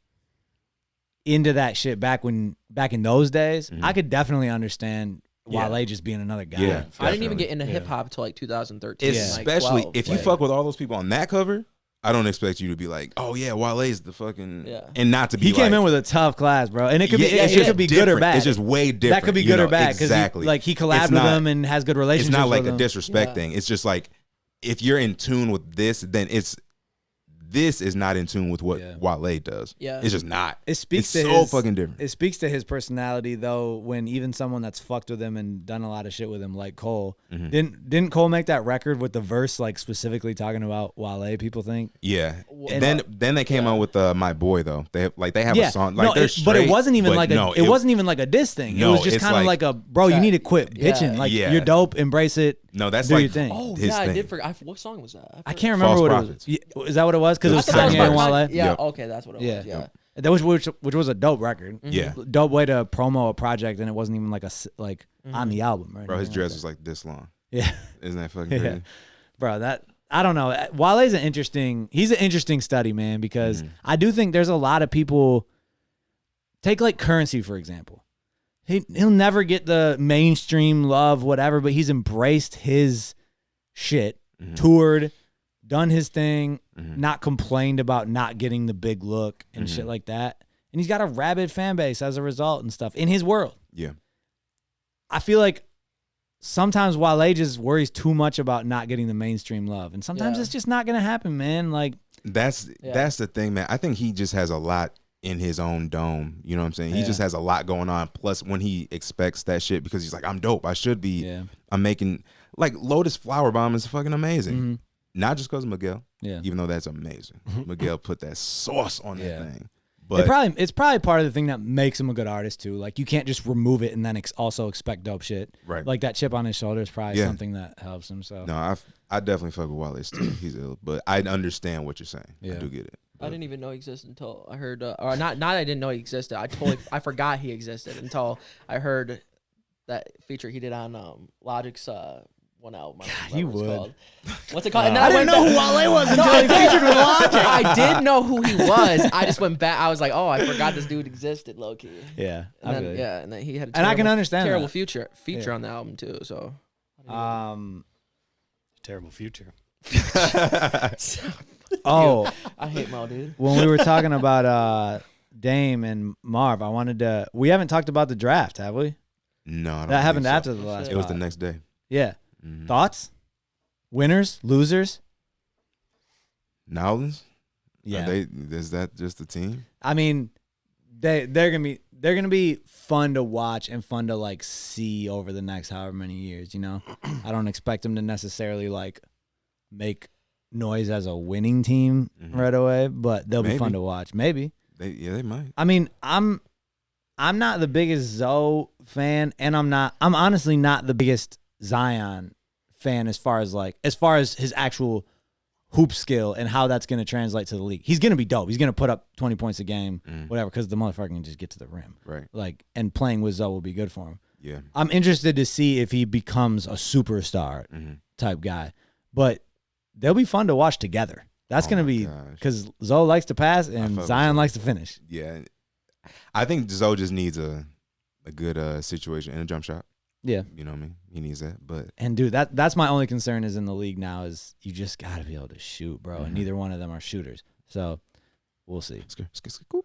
into that shit back in those days, I could definitely understand Wale just being another guy. Yeah. I didn't even Definitely. get into hip hop until like 2013. Especially like 12, if you like- fuck with all those people on that cover, I don't expect you to be like, oh yeah, Wale's the fucking Yeah. and not to be. He came like, in with a tough class, bro, and it could be Yeah, it could be good or different. bad. It's just way different. That could be you good know, or bad because exactly. he collabed It's with not- them and has good It's relationships. not like with a them. disrespect Yeah. thing. It's just like if you're in tune with this, then this is not in tune with what Yeah. Wale does. Yeah. It's just not. It speaks It's to so his, fucking different. It speaks to his personality though. When even someone that's fucked with him and done a lot of shit with him, like Cole, didn't Cole make that record with the verse like specifically talking about Wale? People think. Yeah. And- And then they came out with My Boy though. They have Yeah, a song like no, they're but it straight, wasn't even but like no, it wasn't even like a diss thing. No, it was just it's kind of like- like a bro. You need to quit Yeah. bitching. Like Yeah. you're dope. Embrace it. No, that's Do like your thing. Oh his yeah, I thing. did forget. What song was that? I can't remember False what Prophets. it was. Is that what it was? Because it I was thought that was Kanye and by Wale. Yeah. Yep. Okay, that's what it Yeah. was. Yeah. That was which was a dope record. Yeah. Dope way to promo a project, and it wasn't even like on the album, right? Bro, his dress was like this long. Yeah, Isn't that fucking yeah, crazy? bro. That I don't know. Wale's he's an interesting study, man, because I do think there's a lot of people. Take like Currency for example. He'll never get the mainstream love, whatever, but he's embraced his shit, toured, done his thing, not complained about not getting the big look and shit like that. And he's got a rabid fan base as a result and stuff in his world. Yeah. I feel like sometimes Wale just worries too much about not getting the mainstream love. And sometimes Yeah. it's just not going to happen, man. Like, That's the thing, man. I think he just has a lot in his own dome. You know what I'm saying? He Yeah. just has a lot going on. Plus, when he expects that shit, because he's like, I'm dope. I should be. Yeah. I'm making like Lotus Flower Bomb is fucking amazing. Mhm. Not just because of Miguel. Yeah. Even though that's amazing. Miguel put that sauce on that Yeah. thing. But it's probably part of the thing that makes him a good artist too. Like you can't just remove it and then also expect dope shit. Right. Like that chip on his shoulder is probably Yeah. something that helps him. So no, I definitely fuck with Wale still. He's ill, but I understand what you're saying. Yeah. I do get it. I didn't even know he existed until I heard, or not I didn't know he existed. I forgot he existed until I heard that feature he did on Logic's one album. You would. Called. What's it called? And then I didn't know who Wale was until he featured with Logic. I did know who he was. I just went back. I was like, oh, I forgot this dude existed, low key. Yeah. And then he had a and I can understand terrible that. feature on the album too. So, terrible future. Oh, I hate Mo, dude. when we were talking about Dame and Marv, we haven't talked about the draft, have we? No, I don't That think happened so. after the last. It was the next day. Yeah. Thoughts? Winners? Losers? Nowlands? Yeah. Is that just the team? I mean, they're gonna be fun to watch and fun to like see over the next however many years. You know, I don't expect them to necessarily like make noise as a winning team right away, but they'll be fun to watch. Maybe They might. I mean, I'm not the biggest Zoe fan, and I'm honestly not the biggest Zion fan as far as his actual hoop skill and how that's going to translate to the league. He's going to be dope. He's going to put up 20 points a game, whatever, because the motherfucker can just get to the rim. Right. Like, and playing with Zoe will be good for him. Yeah. I'm interested to see if he becomes a superstar type guy, but they'll be fun to watch together. That's going to be because Zoe likes to pass and Zion likes to finish. Yeah. I think Zoe just needs a good situation in a jump shot. Yeah. You know what I mean? He needs that. And dude, that's my only concern is in the league now is you just got to be able to shoot, bro. And neither one of them are shooters. So we'll see. Cool.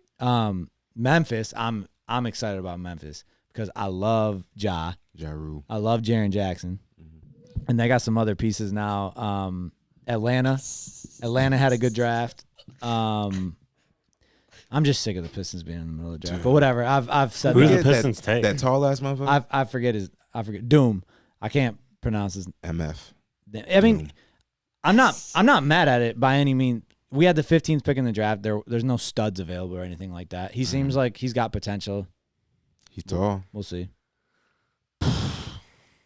Memphis, I'm excited about Memphis because I love Ja Rule. I love Jaren Jackson. And they got some other pieces now. Atlanta had a good draft. I'm just sick of the Pistons being in the middle of the draft. But whatever. I've said Who that. did the Pistons take? That tall ass motherfucker? I forget Doom. I can't pronounce his MF. I mean, Doom. I'm not mad at it by any means. We had the 15th pick in the draft. There's no studs available or anything like that. He seems like he's got potential. He's tall. We'll see.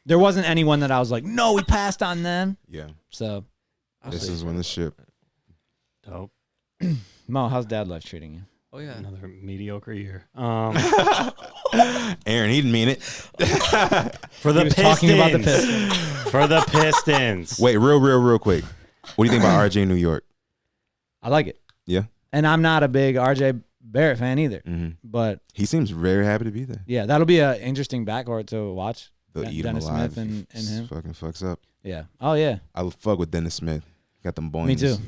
There wasn't anyone that I was like, no, we passed on them. Yeah. So This is when the ship. Dope. Mo, how's dad life treating you? Oh yeah. Another mediocre year. Aaron, he didn't mean it. For the Pistons. Talking about the Pistons. For the Pistons. Wait, real quick. What do you think about RJ in New York? I like it. Yeah. And I'm not a big RJ Barrett fan either. But he seems very happy to be there. yeah, that'll be an interesting backcourt to watch. They'll eat him Dennis alive. Smith and him. Fucking fucks up. Yeah. Oh yeah. I fuck with Dennis Smith. Got them boys. Me too.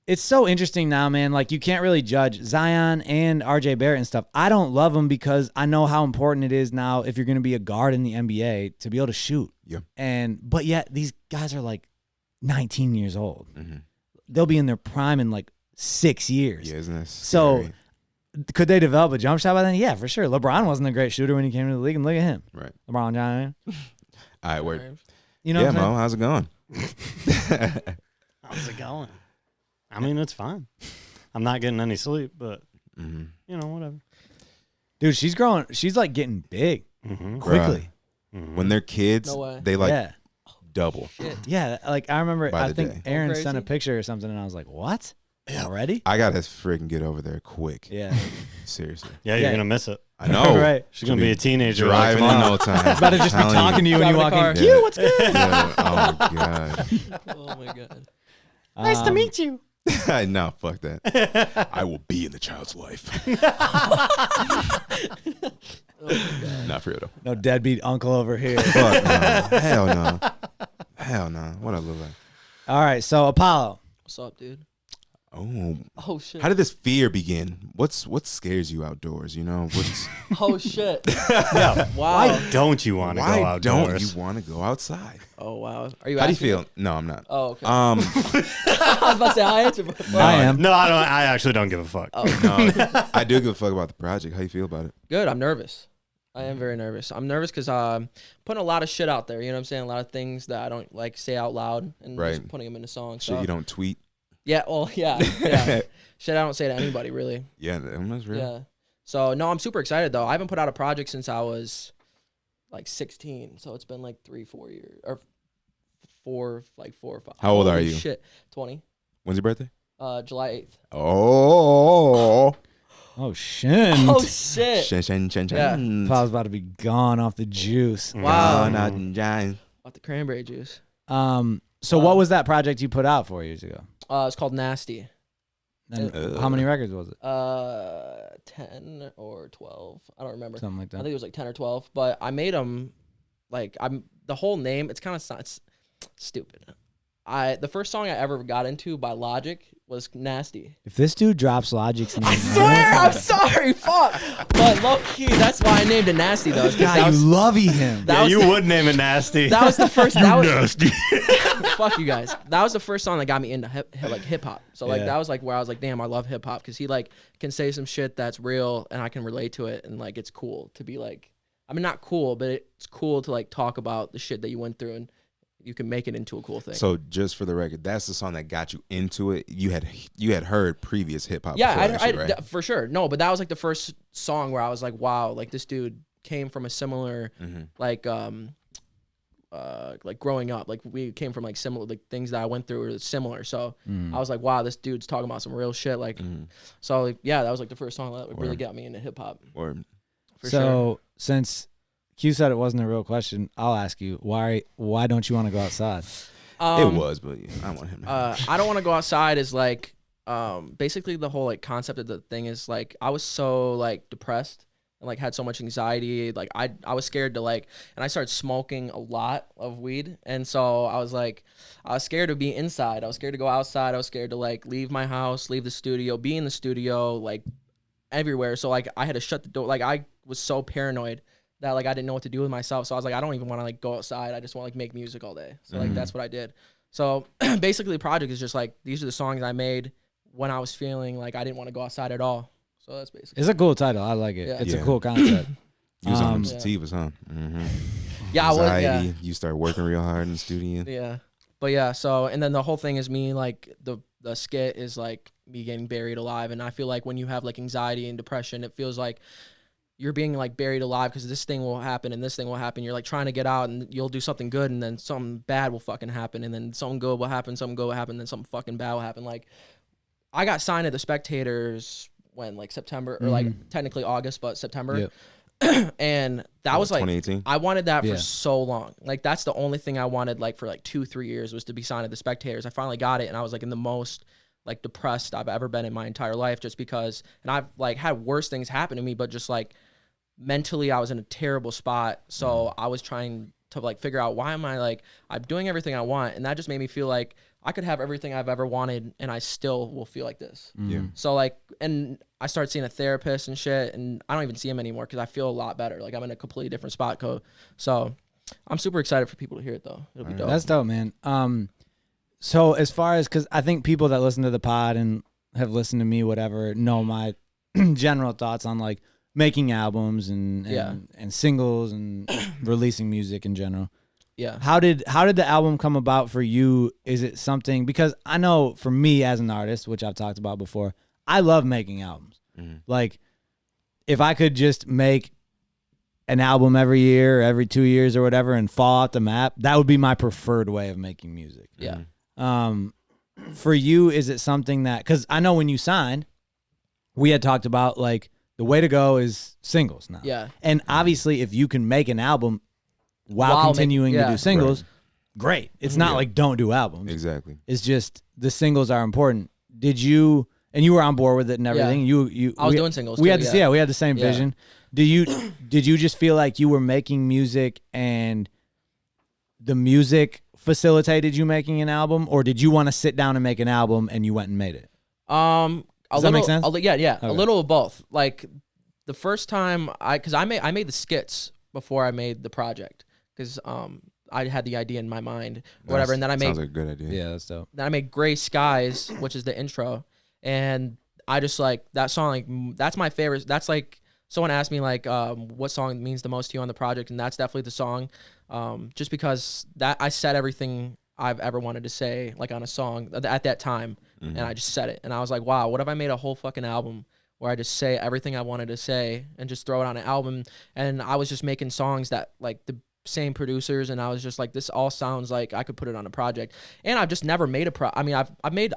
It's so interesting now, man. Like you can't really judge Zion and RJ Barrett and stuff. I don't love them because I know how important it is now if you're going to be a guard in the NBA to be able to shoot. Yeah. But yet these guys are like 19 years old. They'll be in their prime in like 6 years. Yeah, isn't that so? scary? Could they develop a jump shot by then? Yeah, for sure. LeBron wasn't a great shooter when he came into the league, and look at him. Right. LeBron James. All right, word. You know yeah, what I'm Mo, how's it going? How's it going? I mean, it's fine. I'm not getting any sleep, but, you know, whatever. Dude, she's growing. She's like getting big quickly. When they're kids, No way. they like double. Shit. Yeah, like I remember, By I the think day. Aaron Crazy. sent a picture or something, and I was like, what? Already? I gotta freaking get over there quick. Yeah. Seriously. Yeah, you're going to miss it. I know. Right. She's going to be a teenager. Driving in no time. About to just be talking to you when you walk in. Driving the car. Q, what's good? Yeah. Oh god. Oh my god. Nice to meet you. No, fuck that. I will be in the child's life. Not for real though. No deadbeat uncle over here. Fuck no. Hell no. Hell no. What I look like? All right, so Apollo. What's up, dude? Oh. Oh shit. How did this fear begin? What scares you outdoors? You know, what's Oh shit. Yeah. Wow. Why don't you want to go why outdoors? don't you want to go outside? Oh wow. Are you? How do you asking? feel? No, I'm not. Oh okay. Um, I was about to say I answered. But I am. No, I don't. I actually don't give a fuck. Oh, no, I do give a fuck about the project. How you feel about it? good. I'm nervous. I am very nervous. I'm nervous because I'm putting a lot of shit out there. You know what I'm saying? A lot of things that I don't like say out loud and Right. just putting them into songs. Shit, So, you don't tweet. yeah. Well, yeah. Shit, I don't say to anybody really. Yeah, that's real. Yeah. So no, I'm super excited though. I haven't put out a project since I was like 16. So it's been like 3-4 years or 4 or 5. How old are Holy you? Shit, 20. When's your birthday? July 8th. Oh shit. Oh shit. Yeah. Paul's about to be gone off the juice. Wow. Gone. Off the cranberry juice. So what was that project you put out 4 years ago? It's called Nasty. And how many records was it? 10 or 12. I don't remember. Something like I that. think it was like 10 or 12. But I made them like the whole name. It's kind of stupid. The first song I ever got into by Logic was Nasty. If this dude drops Logic's name, I swear, I'm sorry, fuck. But low key, that's why I named it Nasty though. God, you lovey him. You would name it Nasty. That was the first. Nasty. Fuck you guys. That was the first song that got me into hip hop. So like that was like where I was like, damn, I love hip hop because he like can say some shit that's real and I can relate to it and like it's cool to be like, I mean not cool, but it's cool to like talk about the shit that you went through and you can make it into a cool thing. So just for the record, that's the song that got you into it. You had heard previous hip hop. Yeah, right? For sure. No, but that was like the first song where I was like, wow, like this dude came from a similar like growing up. Like we came from like similar like things that I went through were similar. So I was like, wow, this dude's talking about some real shit. Like so like, yeah, that was like the first song that really got me into hip hop. So since Q said it wasn't a real question, I'll ask you, why don't you want to go outside? It was, but I want him to. I don't want to go outside is like basically the whole like concept of the thing is like I was so like depressed and like had so much anxiety. Like I was scared to like, and I started smoking a lot of weed. And so I was scared to be inside. I was scared to go outside. I was scared to like leave my house, leave the studio, be in the studio, like everywhere. So like I had to shut the door. Like I was so paranoid that like I didn't know what to do with myself. So I was like, I don't even want to like go outside. I just want to like make music all day. So like that's what I did. So basically the project is just like these are the songs I made when I was feeling like I didn't want to go outside at all. So that's basically It's a cool title. I like it. Yeah. It's a cool concept. You was on them sativas, huh? Yeah, I was. Anxiety. Yeah. You start working real hard in the studio. Yeah. But yeah, so and then the whole thing is me like the skit is like me getting buried alive, and I feel like when you have like anxiety and depression, it feels like you're being like buried alive because this thing will happen and this thing will happen. You're like trying to get out and you'll do something good and then something bad will fucking happen and then something good will happen, something good will happen, then something fucking bad will happen. Like I got signed to the Specktators when like September or like technically August, but September. Yep. And that was like 2018. I wanted that for so long. Like that's the only thing I wanted like for like 2-3 years was to be signed to the Specktators. I finally got it and I was like in the most like depressed I've ever been in my entire life just because, and I've like had worse things happen to me, but just like mentally I was in a terrible spot. So I was trying to like figure out why am I like, I'm doing everything I want. And that just made me feel like I could have everything I've ever wanted and I still will feel like this. Yeah. So like, and I started seeing a therapist and shit and I don't even see him anymore because I feel a lot better. Like I'm in a completely different spot code. So I'm super excited for people to hear it though. It'll be dope. That's dope, man. So as far as, cause I think people that listen to the pod and have listened to me, whatever, know my general thoughts on like making albums and singles and releasing music in general. Yeah. How did the album come about for you? Is it something, because I know for me as an artist, which I've talked about before, I love making albums. Like if I could just make an album every year, every 2 years or whatever and fall off the map, that would be my preferred way of making music. Yeah. For you, is it something that, because I know when you signed, we had talked about like the way to go is singles now. Yeah. And obviously if you can make an album while continuing to do singles, great. It's not like don't do albums. Exactly. It's just the singles are important. Did you, and you were on board with it and everything. I was doing singles we too, had we had the same vision. Did you just feel like you were making music and the music facilitated you making an album, or did you want to sit down and make an album and you went and made it? Does that make sense? Okay. A little of both. Like the first time because I made the skits before I made the project because I had the idea in my mind, or whatever, and then I made sounds like a good idea. Yeah, that's dope. Then I made Gray Skies, which is the intro, and I just like that song. Like that's my favorite. That's like someone asked me like what song means the most to you on the project, and that's definitely the song. Just because that I said everything I've ever wanted to say like on a song at that time, and I just said it, and I was like, wow, what if I made a whole fucking album where I just say everything I wanted to say and just throw it on an album? And I was just making songs that like same producers, and I was just like, this all sounds like I could put it on a project. And I've just never made I mean, I made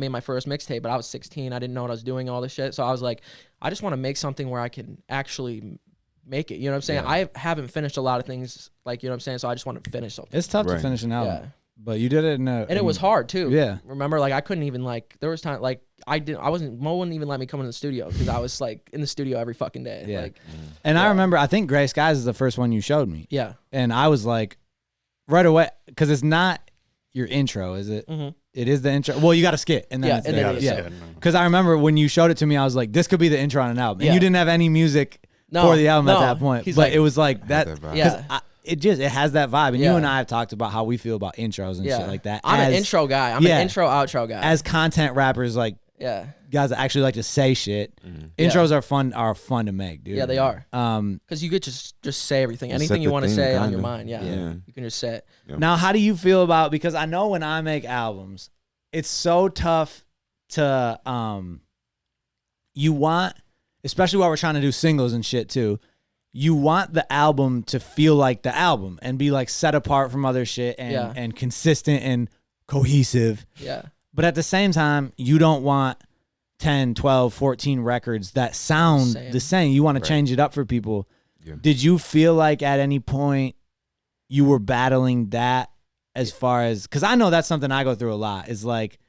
my first mixtape, but I was 16. I didn't know what I was doing, all this shit. So I was like, I just want to make something where I can actually make it. You know what I'm saying? I haven't finished a lot of things, like, you know what I'm saying? So I just want to finish something. It's tough to finish an album. Yeah. But you did it and it was hard too. Yeah. Remember, like, I couldn't even, like, there was time, like, Mo wouldn't even let me come in the studio because I was like in the studio every fucking day. Yeah. Like, and I remember, I think Gray Skies is the first one you showed me. Yeah. And I was like, right away, because it's not your intro, is it? Mm-hmm. It is the intro. Well, you got a skit. And then yeah. Because I remember when you showed it to me, I was like, this could be the intro on an album. And you didn't have any music for the album at that point. But it was like that. It has that vibe. And you and I have talked about how we feel about intros and shit like that. I'm an intro guy. I'm an intro, outro guy. As content rappers, like, guys that actually like to say shit. Intros are fun to make, dude. Yeah, they are. Because you could just say everything. Anything you want to say on your mind. Yeah. You can just say it. Yep. Now, how do you feel about, because I know when I make albums, it's so tough to, you want, especially while we're trying to do singles and shit too, you want the album to feel like the album and be like set apart from other shit and consistent and cohesive. Yeah. But at the same time, you don't want 10, 12, 14 records that sound the same. You want to change it up for people. Yeah. Did you feel like at any point you were battling that as far as, because I know that's something I go through a lot, is like,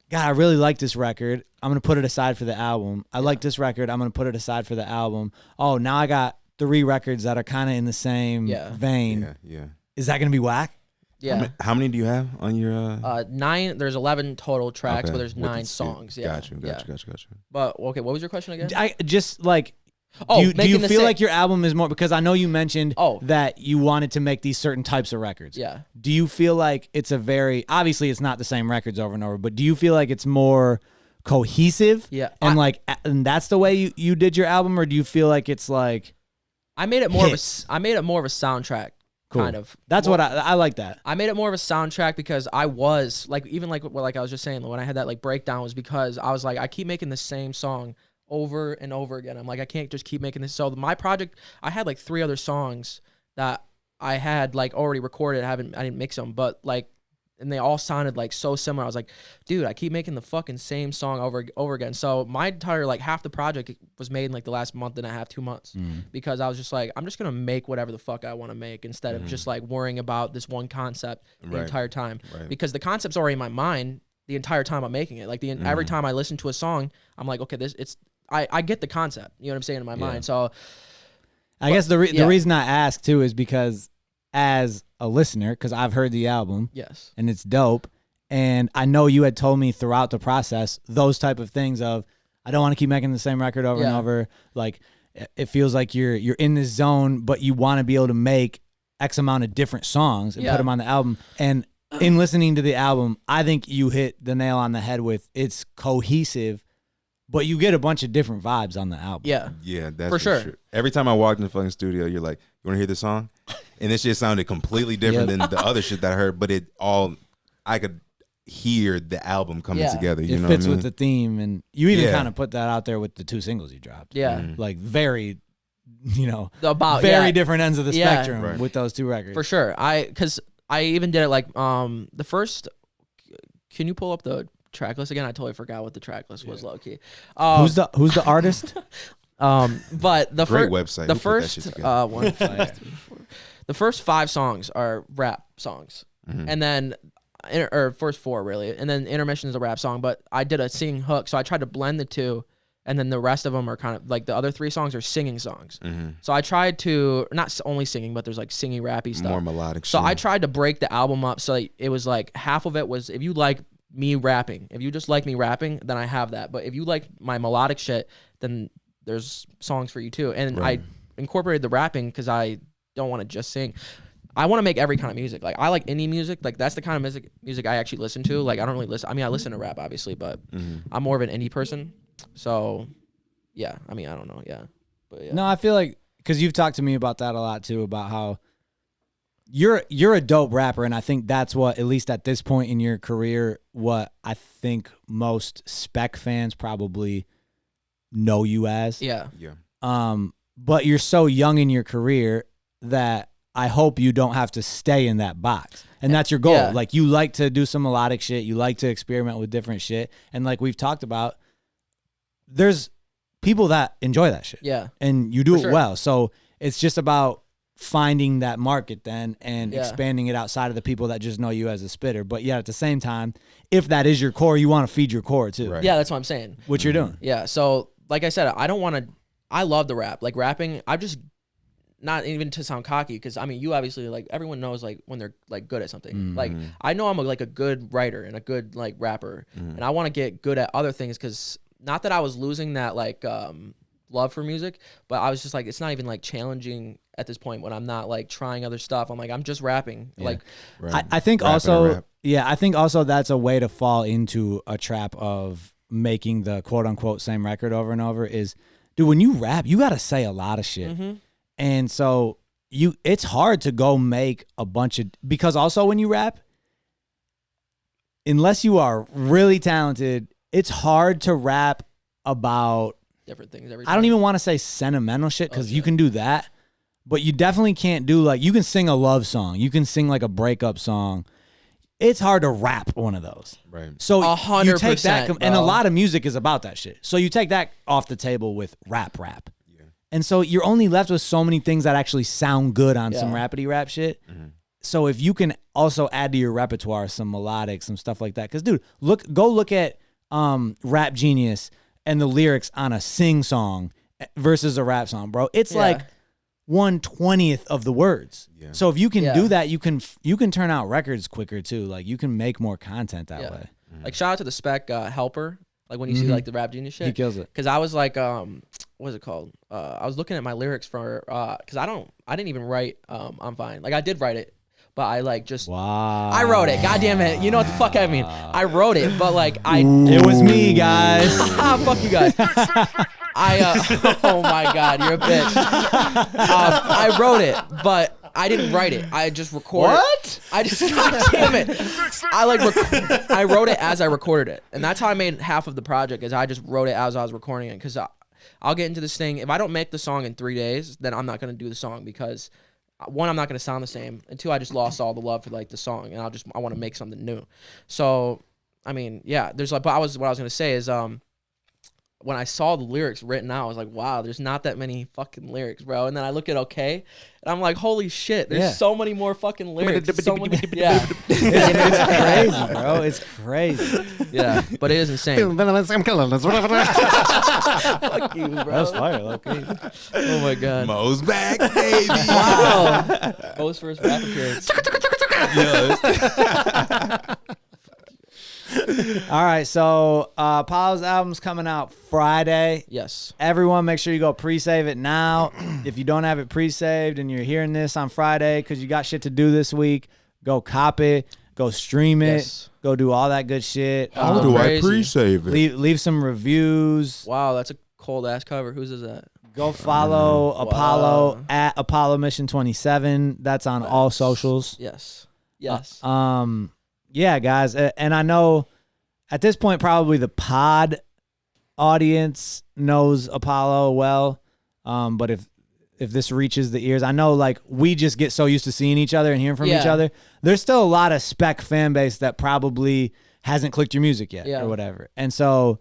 God, I really like this record. I'm going to put it aside for the album. I like this record. I'm going to put it aside for the album. Oh, now I got 3 records that are kind of in the same vein. Yeah. Is that going to be whack? Yeah. How many do you have on your? 9. There's 11 total tracks, but there's 9 songs. Yeah. Gotcha. But okay, what was your question again? I just like. Do you feel like your album is more, because I know you mentioned that you wanted to make these certain types of records. Yeah. Do you feel like it's obviously it's not the same records over and over, but do you feel like it's more cohesive? Yeah. And that's the way you did your album, or do you feel like it's like I made it more of a soundtrack. Cool. Kind of. That's what I like that. I made it more of a soundtrack because I was like, even like I was just saying, when I had that like breakdown, was because I was like, I keep making the same song over and over again. I'm like, I can't just keep making this. So my project, I had like 3 other songs that I had like already recorded. I didn't mix them, but like, and they all sounded like so similar. I was like, dude, I keep making the fucking same song over again. So my entire, like, half the project was made in like the last month and a half, 2 months, because I was just like, I'm just going to make whatever the fuck I want to make instead of just like worrying about this one concept the entire time, because the concept's already in my mind the entire time I'm making it. Like every time I listen to a song, I'm like, okay, I get the concept, you know what I'm saying, in my mind. So I guess the reason I ask too is because as a listener, because I've heard the album, and it's dope, and I know you had told me throughout the process those type of things of, I don't want to keep making the same record over and over. Like, it feels like you're in this zone, but you want to be able to make X amount of different songs and put them on the album. And in listening to the album, I think you hit the nail on the head with, it's cohesive, but you get a bunch of different vibes on the album. Yeah, that's for sure. Every time I walked in the fucking studio, you're like, you want to hear this song? And this shit sounded completely different than the other shit that I heard, but I could hear the album coming together. You know what I mean? It fits with the theme, and you even kind of put that out there with the 2 singles you dropped. Like very, very different ends of the spectrum with those 2 records. For sure. Because I even did it like the first. Can you pull up the track list again? I totally forgot what the track list was, low key. Who's the artist? But the great website. The first 1, 5, 3, 4. The first 5 songs are rap songs, and then or first 4 really, and then intermission is a rap song. But I did a singing hook, so I tried to blend the 2, and then the rest of them are kind of like the other 3 songs are singing songs. So I tried to not only singing, but there's like singing rappy stuff, more melodic. So I tried to break the album up so it was like half of it was, if you like me rapping, if you just like me rapping, then I have that. But if you like my melodic shit, then there's songs for you too. And I incorporated the rapping because I don't want to just sing. I want to make every kind of music. Like, I like indie music. Like, that's the kind of music I actually listen to. Like, I don't really listen. I mean, I listen to rap obviously, but I'm more of an indie person. So yeah, I mean, I don't know. Yeah. But yeah. No, I feel like, because you've talked to me about that a lot too, about how you're a dope rapper, and I think that's what, at least at this point in your career, what I think most Spec fans probably know you as. Yeah. But you're so young in your career that I hope you don't have to stay in that box. And that's your goal. Yeah. Like, you like to do some melodic shit. You like to experiment with different shit. And like we've talked about, there's people that enjoy that shit. Yeah. And you do For it sure. well. So it's just about finding that market then and Yeah. expanding it outside of the people that just know you as a spitter. But yeah, at the same time, if that is your core, you want to feed your core too. Right. Yeah, that's what I'm saying. What you're doing. Yeah. So like I said, I love the rap. Like rapping, I'm just not even to sound cocky, because I mean, you obviously, like, everyone knows like when they're like good at something. Like, I know I'm like a good writer and a good like rapper, and I want to get good at other things, because not that I was losing that like love for music, but I was just like, it's not even like challenging at this point when I'm not like trying other stuff. I'm like, I'm just rapping. Yeah. Like, Right. I think Rap and also, rap. I think also that's a way to fall into a trap of making the quote unquote same record over and over is, dude, when you rap, you got to say a lot of shit. And so it's hard to go make a bunch of, because also when you rap, unless you are really talented, it's hard to rap about different things every time. I don't even want to say sentimental shit, because you can do that, but you definitely can't do like, you can sing a love song, you can sing like a breakup song. It's hard to rap one of those. Right. So 100%, you take that, and a bro. lot of music is about that shit. So you take that off the table with rap. And so you're only left with so many things that actually sound good on some rapidy rap shit. So if you can also add to your repertoire some melodic, some stuff like that. Because, dude, go look at Rap Genius and the lyrics on a sing song versus a rap song, bro. It's like 1/20th of the words. Yeah. So if you can do that, you can turn out records quicker too. Like, you can make more content that way. Like, shout out to the Spec Helper. Like, when you see like the Rap Genius shit, He kills it. Because I was like, what is it called? I was looking at my lyrics for because I didn't even write I'm Fine. Like, I did write it, but I like just I wrote it. God damn it. You know what the fuck I mean? I wrote it, but like it was me, guys. Fuck you guys. Oh my God, you're a bitch. I wrote it, but I didn't write it. I just recorded. What? I just, God damn it. I wrote it as I recorded it. And that's how I made half of the project, is I just wrote it as I was recording it. Because I'll get into this thing. If I don't make the song in 3 days, then I'm not going to do the song, because one, I'm not going to sound the same. And two, I just lost all the love for like the song. And I want to make something new. So, I mean, yeah, there's like, but what I was going to say is, when I saw the lyrics written out, I was like, wow, there's not that many fucking lyrics, bro. And then I look at OK, and I'm like, holy shit, there's so many more fucking lyrics. So many, yeah. It's crazy, bro. It's crazy. Yeah, but it is insane. Fuck you, bro. That was fire, low-key. Oh my God. Mo's back, baby. Wow. Mo's first rap appearance. All right, so Apollo's album's coming out Friday. Yes. Everyone, make sure you go pre-save it now. If you don't have it pre-saved and you're hearing this on Friday because you got shit to do this week, go cop it, go stream it, Yes. go do all that good shit. How do I Crazy. pre-save it? Leave some reviews. Wow, that's a cold ass cover. Whose is that? Go follow Apollo Wow. at Apollo Mission 27. That's on all socials. Yes. Yes. Yeah, guys, and I know at this point probably the pod audience knows Apollo well, but if this reaches the ears, I know like we just get so used to seeing each other and hearing from each other. There's still a lot of Spec fan base that probably hasn't clicked your music yet or whatever, and so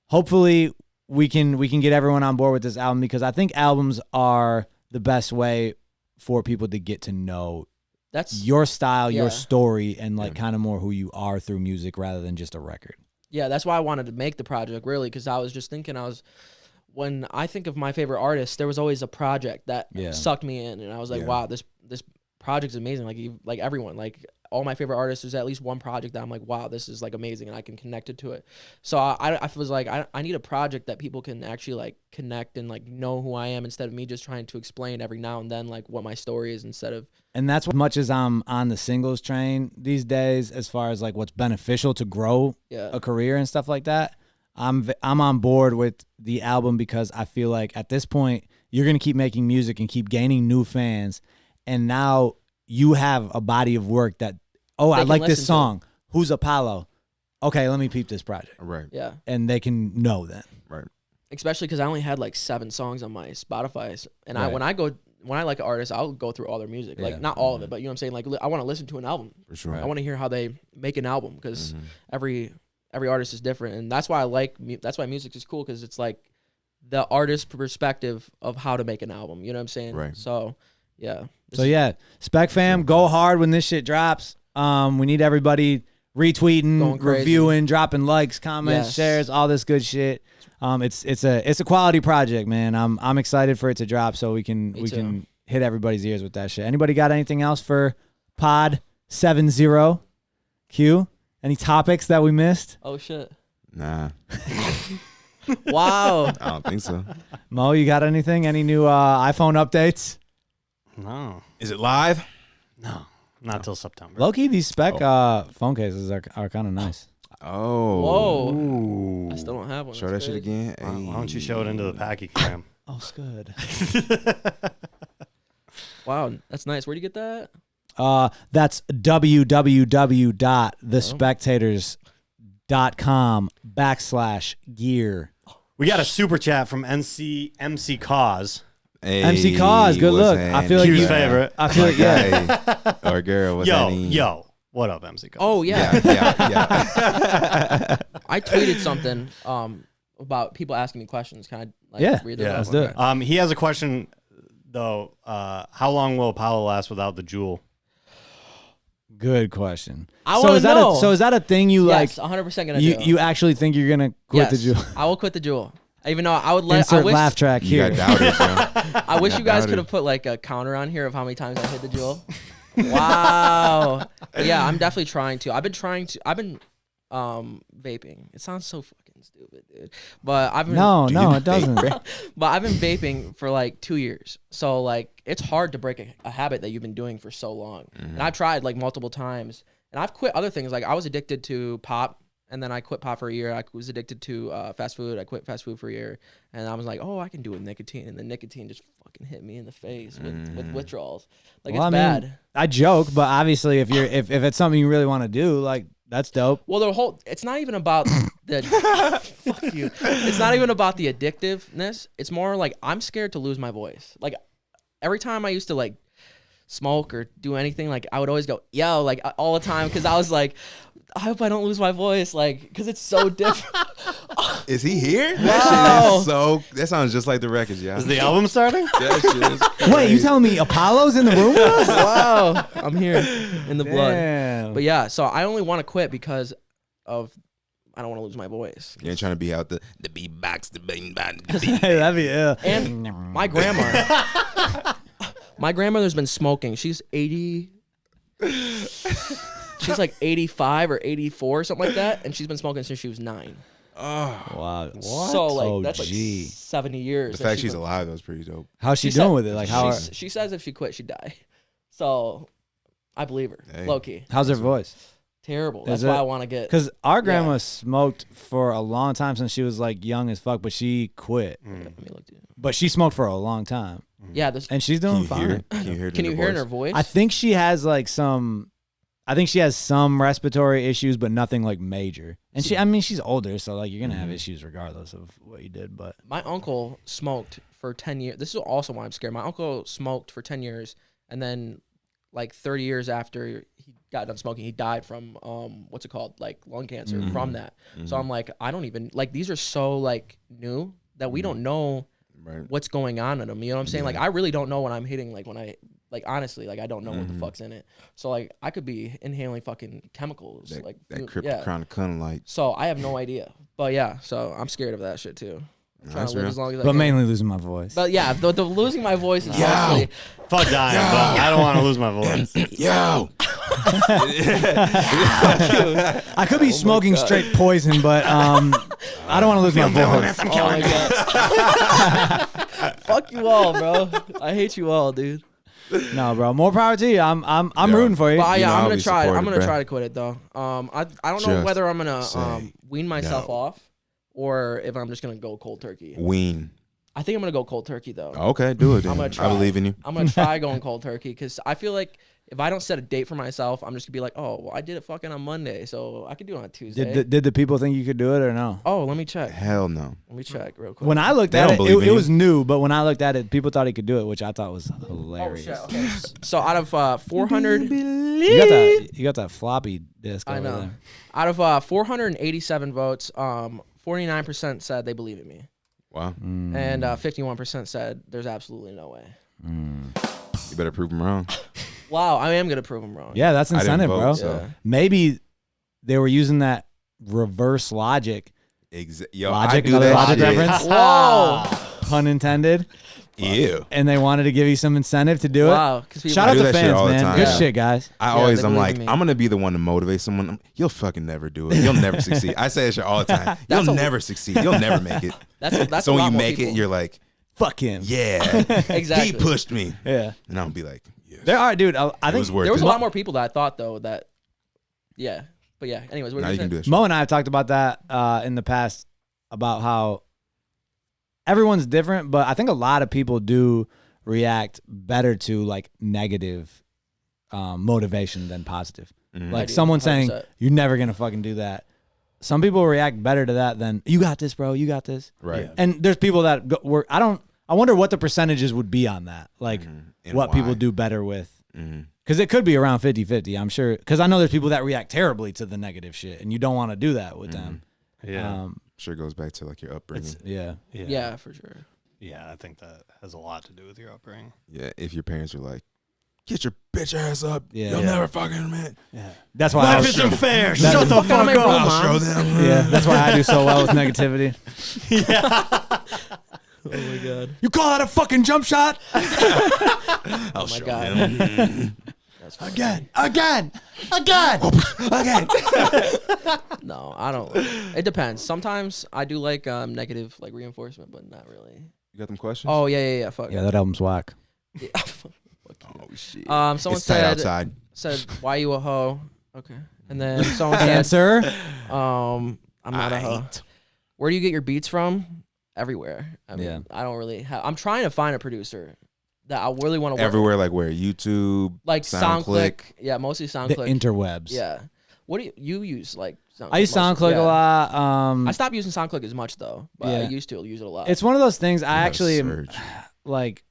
hopefully we can get everyone on board with this album, because I think albums are the best way for people to get to know That's your style, your story, and like kind of more who you are through music rather than just a record. Yeah, that's why I wanted to make the project, really, because I was just thinking, when I think of my favorite artists, there was always a project that sucked me in, and I was like, wow, this project's amazing. Like everyone, like all my favorite artists, there's at least one project that I'm like, wow, this is like amazing, and I can connect it to it. So I was like, I need a project that people can actually like connect and like know who I am, instead of me just trying to explain every now and then like what my story is, instead of. And that's as much as I'm on the singles train these days, as far as like what's beneficial to grow a career and stuff like that. I'm on board with the album, because I feel like at this point you're gonna keep making music and keep gaining new fans, and now you have a body of work that I like this song. Who's Apollo? Okay, let me peep this project. Right. Yeah. And they can know then. Right. Especially because I only had like 7 songs on my Spotify, and Right. when I go when I like an artist, I'll go through all their music. Like not all of it, but you know what I'm saying. Like I want to listen to an album. For sure. I want to hear how they make an album because every artist is different, and that's why that's why music is cool because it's like the artist perspective of how to make an album. You know what I'm saying? Right. So yeah. So yeah, Spec fam, go hard when this shit drops. We need everybody retweeting, reviewing, dropping likes, comments, shares, all this good shit. It's a quality project, man. I'm excited for it to drop so we can hit everybody's ears with that shit. Anybody got anything else for Pod 70? Q? Any topics that we missed? Oh shit. Nah. Wow. I don't think so. Mo, you got anything? Any new iPhone updates? No. Is it live? No. Not till September. Low-key, these Spec phone cases are kind of nice. Oh. Whoa. Ooh. I still don't have one. Show that shit again. Why don't you show it into the packy cam? Oh, it's good. Wow, that's nice. Where'd you get that? That's www.thespectators.com/gear. We got a super chat from MC Cause. Hey, MC Cause, good look. I feel like Q's you favorite. I feel like or girl, what's yo, what up, MC Cause? Oh yeah. yeah. I tweeted something about people asking me questions. Can I read those? Yeah, let's do it. He has a question though. How long will Apollo last without the jewel? Good question. I want to know. So is that a thing you yes, like? 100% gonna do. You actually think you're gonna quit the jewel? I will quit the jewel. Even though I would let. Insert I wish, laugh track You here. got doubters, yo. I wish you guys could have put like a counter on here of how many times I hit the jewel. Wow. But yeah, I'm definitely trying to. I've been vaping. It sounds so fucking stupid, dude. But I've been No, it doesn't. But I've been vaping for like 2 years. So like it's hard to break a habit that you've been doing for so long. And I've tried like multiple times. And I've quit other things. Like I was addicted to pop. And then I quit pop for a year. I was addicted to fast food. I quit fast food for a year. And I was like, oh, I can do it with nicotine. And the nicotine just fucking hit me in the face with withdrawals. Like, it's bad. I joke, but obviously if it's something you really want to do, like, that's dope. Well, it's not even about the, fuck you. It's not even about the addictiveness. It's more like I'm scared to lose my voice. Like, every time I used to, like, smoke or do anything, like, I would always go, yo, like, all the time. Because I was like, I hope I don't lose my voice, like, because it's so different. Is he here? Wow. That sounds just like the records, yeah. Is the album starting? That shit is Wait, you telling me Apollo's in the room with us? Wow. I'm here in the blood. Damn. But yeah, so I only want to quit because of I don't want to lose my voice. You ain't trying to be out the beatbox, the beat. Hey, that'd be And my grandmother's been smoking. She's 80. She's like 85 or 84, something like that, and she's been smoking since she was 9. Oh, wow. What? So like that's like gee. 70 years. The fact she's alive, that was pretty dope. How's she doing with it? Like she says if she quit, she'd die. So I believe her. Hey. Low key. how's her voice? Terrible. That's why I want to get. Because our grandma smoked for a long time since she was like young as fuck, but she quit. Let me look, dude. But she smoked for a long time. Yeah, and she's doing fine. Can you hear it Can you hear in her voice? I think she has like some respiratory issues, but nothing like major. And she's older, so like you're gonna have issues regardless of what you did. But my uncle smoked for 10 years. This is also why I'm scared. My uncle smoked for 10 years, and then like 30 years after he got done smoking, he died from what's it called, like lung cancer from that. So I'm like, I don't even like these are so like new that we don't know what's going on in them. You know what I'm saying? Like I really don't know what I'm hitting. Like when I. Like, honestly, like, I don't know what the fuck's in it. So, like, I could be inhaling fucking chemicals. That cryptochronic kind of like. So, I have no idea. But, yeah, so I'm scared of that shit, too. I'm trying to live as long as I but can. mainly losing my voice. But, yeah, the losing my voice is mostly... Fuck dying, but I don't want to lose my voice. Yo! I could be smoking straight poison, but I don't want to lose my voice. Oh, my God. Fuck you all, bro. I hate you all, dude. No, bro. More power to you. I'm rooting for you. But yeah, I'm I'll gonna be try. I'm supportive, gonna bro. try to quit it though. I don't know whether I'm gonna wean myself no. off or if I'm just gonna go cold turkey. Wean. I think I'm gonna go cold turkey though. Okay, do it. Then. I'm gonna try. I believe in you. I'm gonna try going cold turkey because I feel like if I don't set a date for myself, I'm just gonna be like, oh, well, I did it fucking on Monday, so I could do it on Tuesday. Did the people think you could do it or no? Oh, let me check. Hell no. Let me check real quick. When I looked at it, it was new, but when I looked at it, people thought he could do it, which I thought was hilarious. Oh shit. Okay. So out of 400, you got that floppy disk. I over know. there. Out of 487 votes, 49% said they believe in me, Wow. and 51% said there's absolutely no way. You better prove them wrong. Wow, I am gonna prove them wrong. Yeah, that's incentive, vote, bro. so. Yeah. Maybe they were using that reverse logic. Yo, Logic, I do another that logic shit. reference. Whoa. Pun intended. Ew. And they wanted to give you some incentive to do it. Wow. Shout out do to that shit fans, all the man. time. Good Yeah. shit, guys. I Yeah, always, they I'm believe like, in me. I'm gonna be the one to motivate someone. You'll fucking never do it. You'll never succeed. I say that shit all the time. That's You'll a- never succeed. You'll never make it. That's So a when lot you more make people. it, you're like, Fuck him. yeah, Exactly. he pushed me, Yeah. and I'll be like, yes. There are, dude. I It think was worth There was it. a lot more people that I thought though that, yeah. But yeah. Anyways, what Now were you can do saying? that. Shit. Mo and I have talked about that in the past about how everyone's different, but I think a lot of people do react better to like negative motivation than positive. Mhm. Like I do, someone saying 100%. you're never gonna fucking do that. Some people react better to that than you got this, bro. You got this. Right. Yeah. And there's people that were I wonder what the percentages would be on that. Like And what why. people do better with. Mhm. Because it could be around 50-50, I'm sure. Because I know there's people that react terribly to the negative shit, and you don't want to do that with them. Yeah. Sure goes back to like your upbringing. Yeah. Yeah, for sure. Yeah, I think that has a lot to do with your upbringing. Yeah, if your parents are like, get your bitch ass up, Yeah. you'll Yeah. never fucking admit. Yeah. That's why Life isn't fair. That- Shut the fuck out of my room, up. Mom. I'll show them. Yeah, that's why I do so well with negativity. Oh my god. You call that a fucking jump shot? I'll my show God. them. That's funny. Again. No, I don't. It depends. Sometimes I do like negative like reinforcement, but not really. You got them questions? Oh yeah. Fuck. Yeah, that album's whack. Yeah. Oh, shit. Someone It's tight said outside. why you a hoe? Okay. And then someone said Answer. I'm not a hoe. Where do you get your beats from? Everywhere. I mean, Yeah. I don't really have. I'm trying to find a producer that I really want to work Everywhere, like where? YouTube, like SoundClick. SoundClick. Yeah, mostly The SoundClick. interwebs. Yeah. What do you use? Like SoundClick I use mostly? SoundClick Yeah. a lot. I stopped using SoundClick as much though, but I Yeah. used to use it a lot. It's one of those things I You gotta actually am, search. like,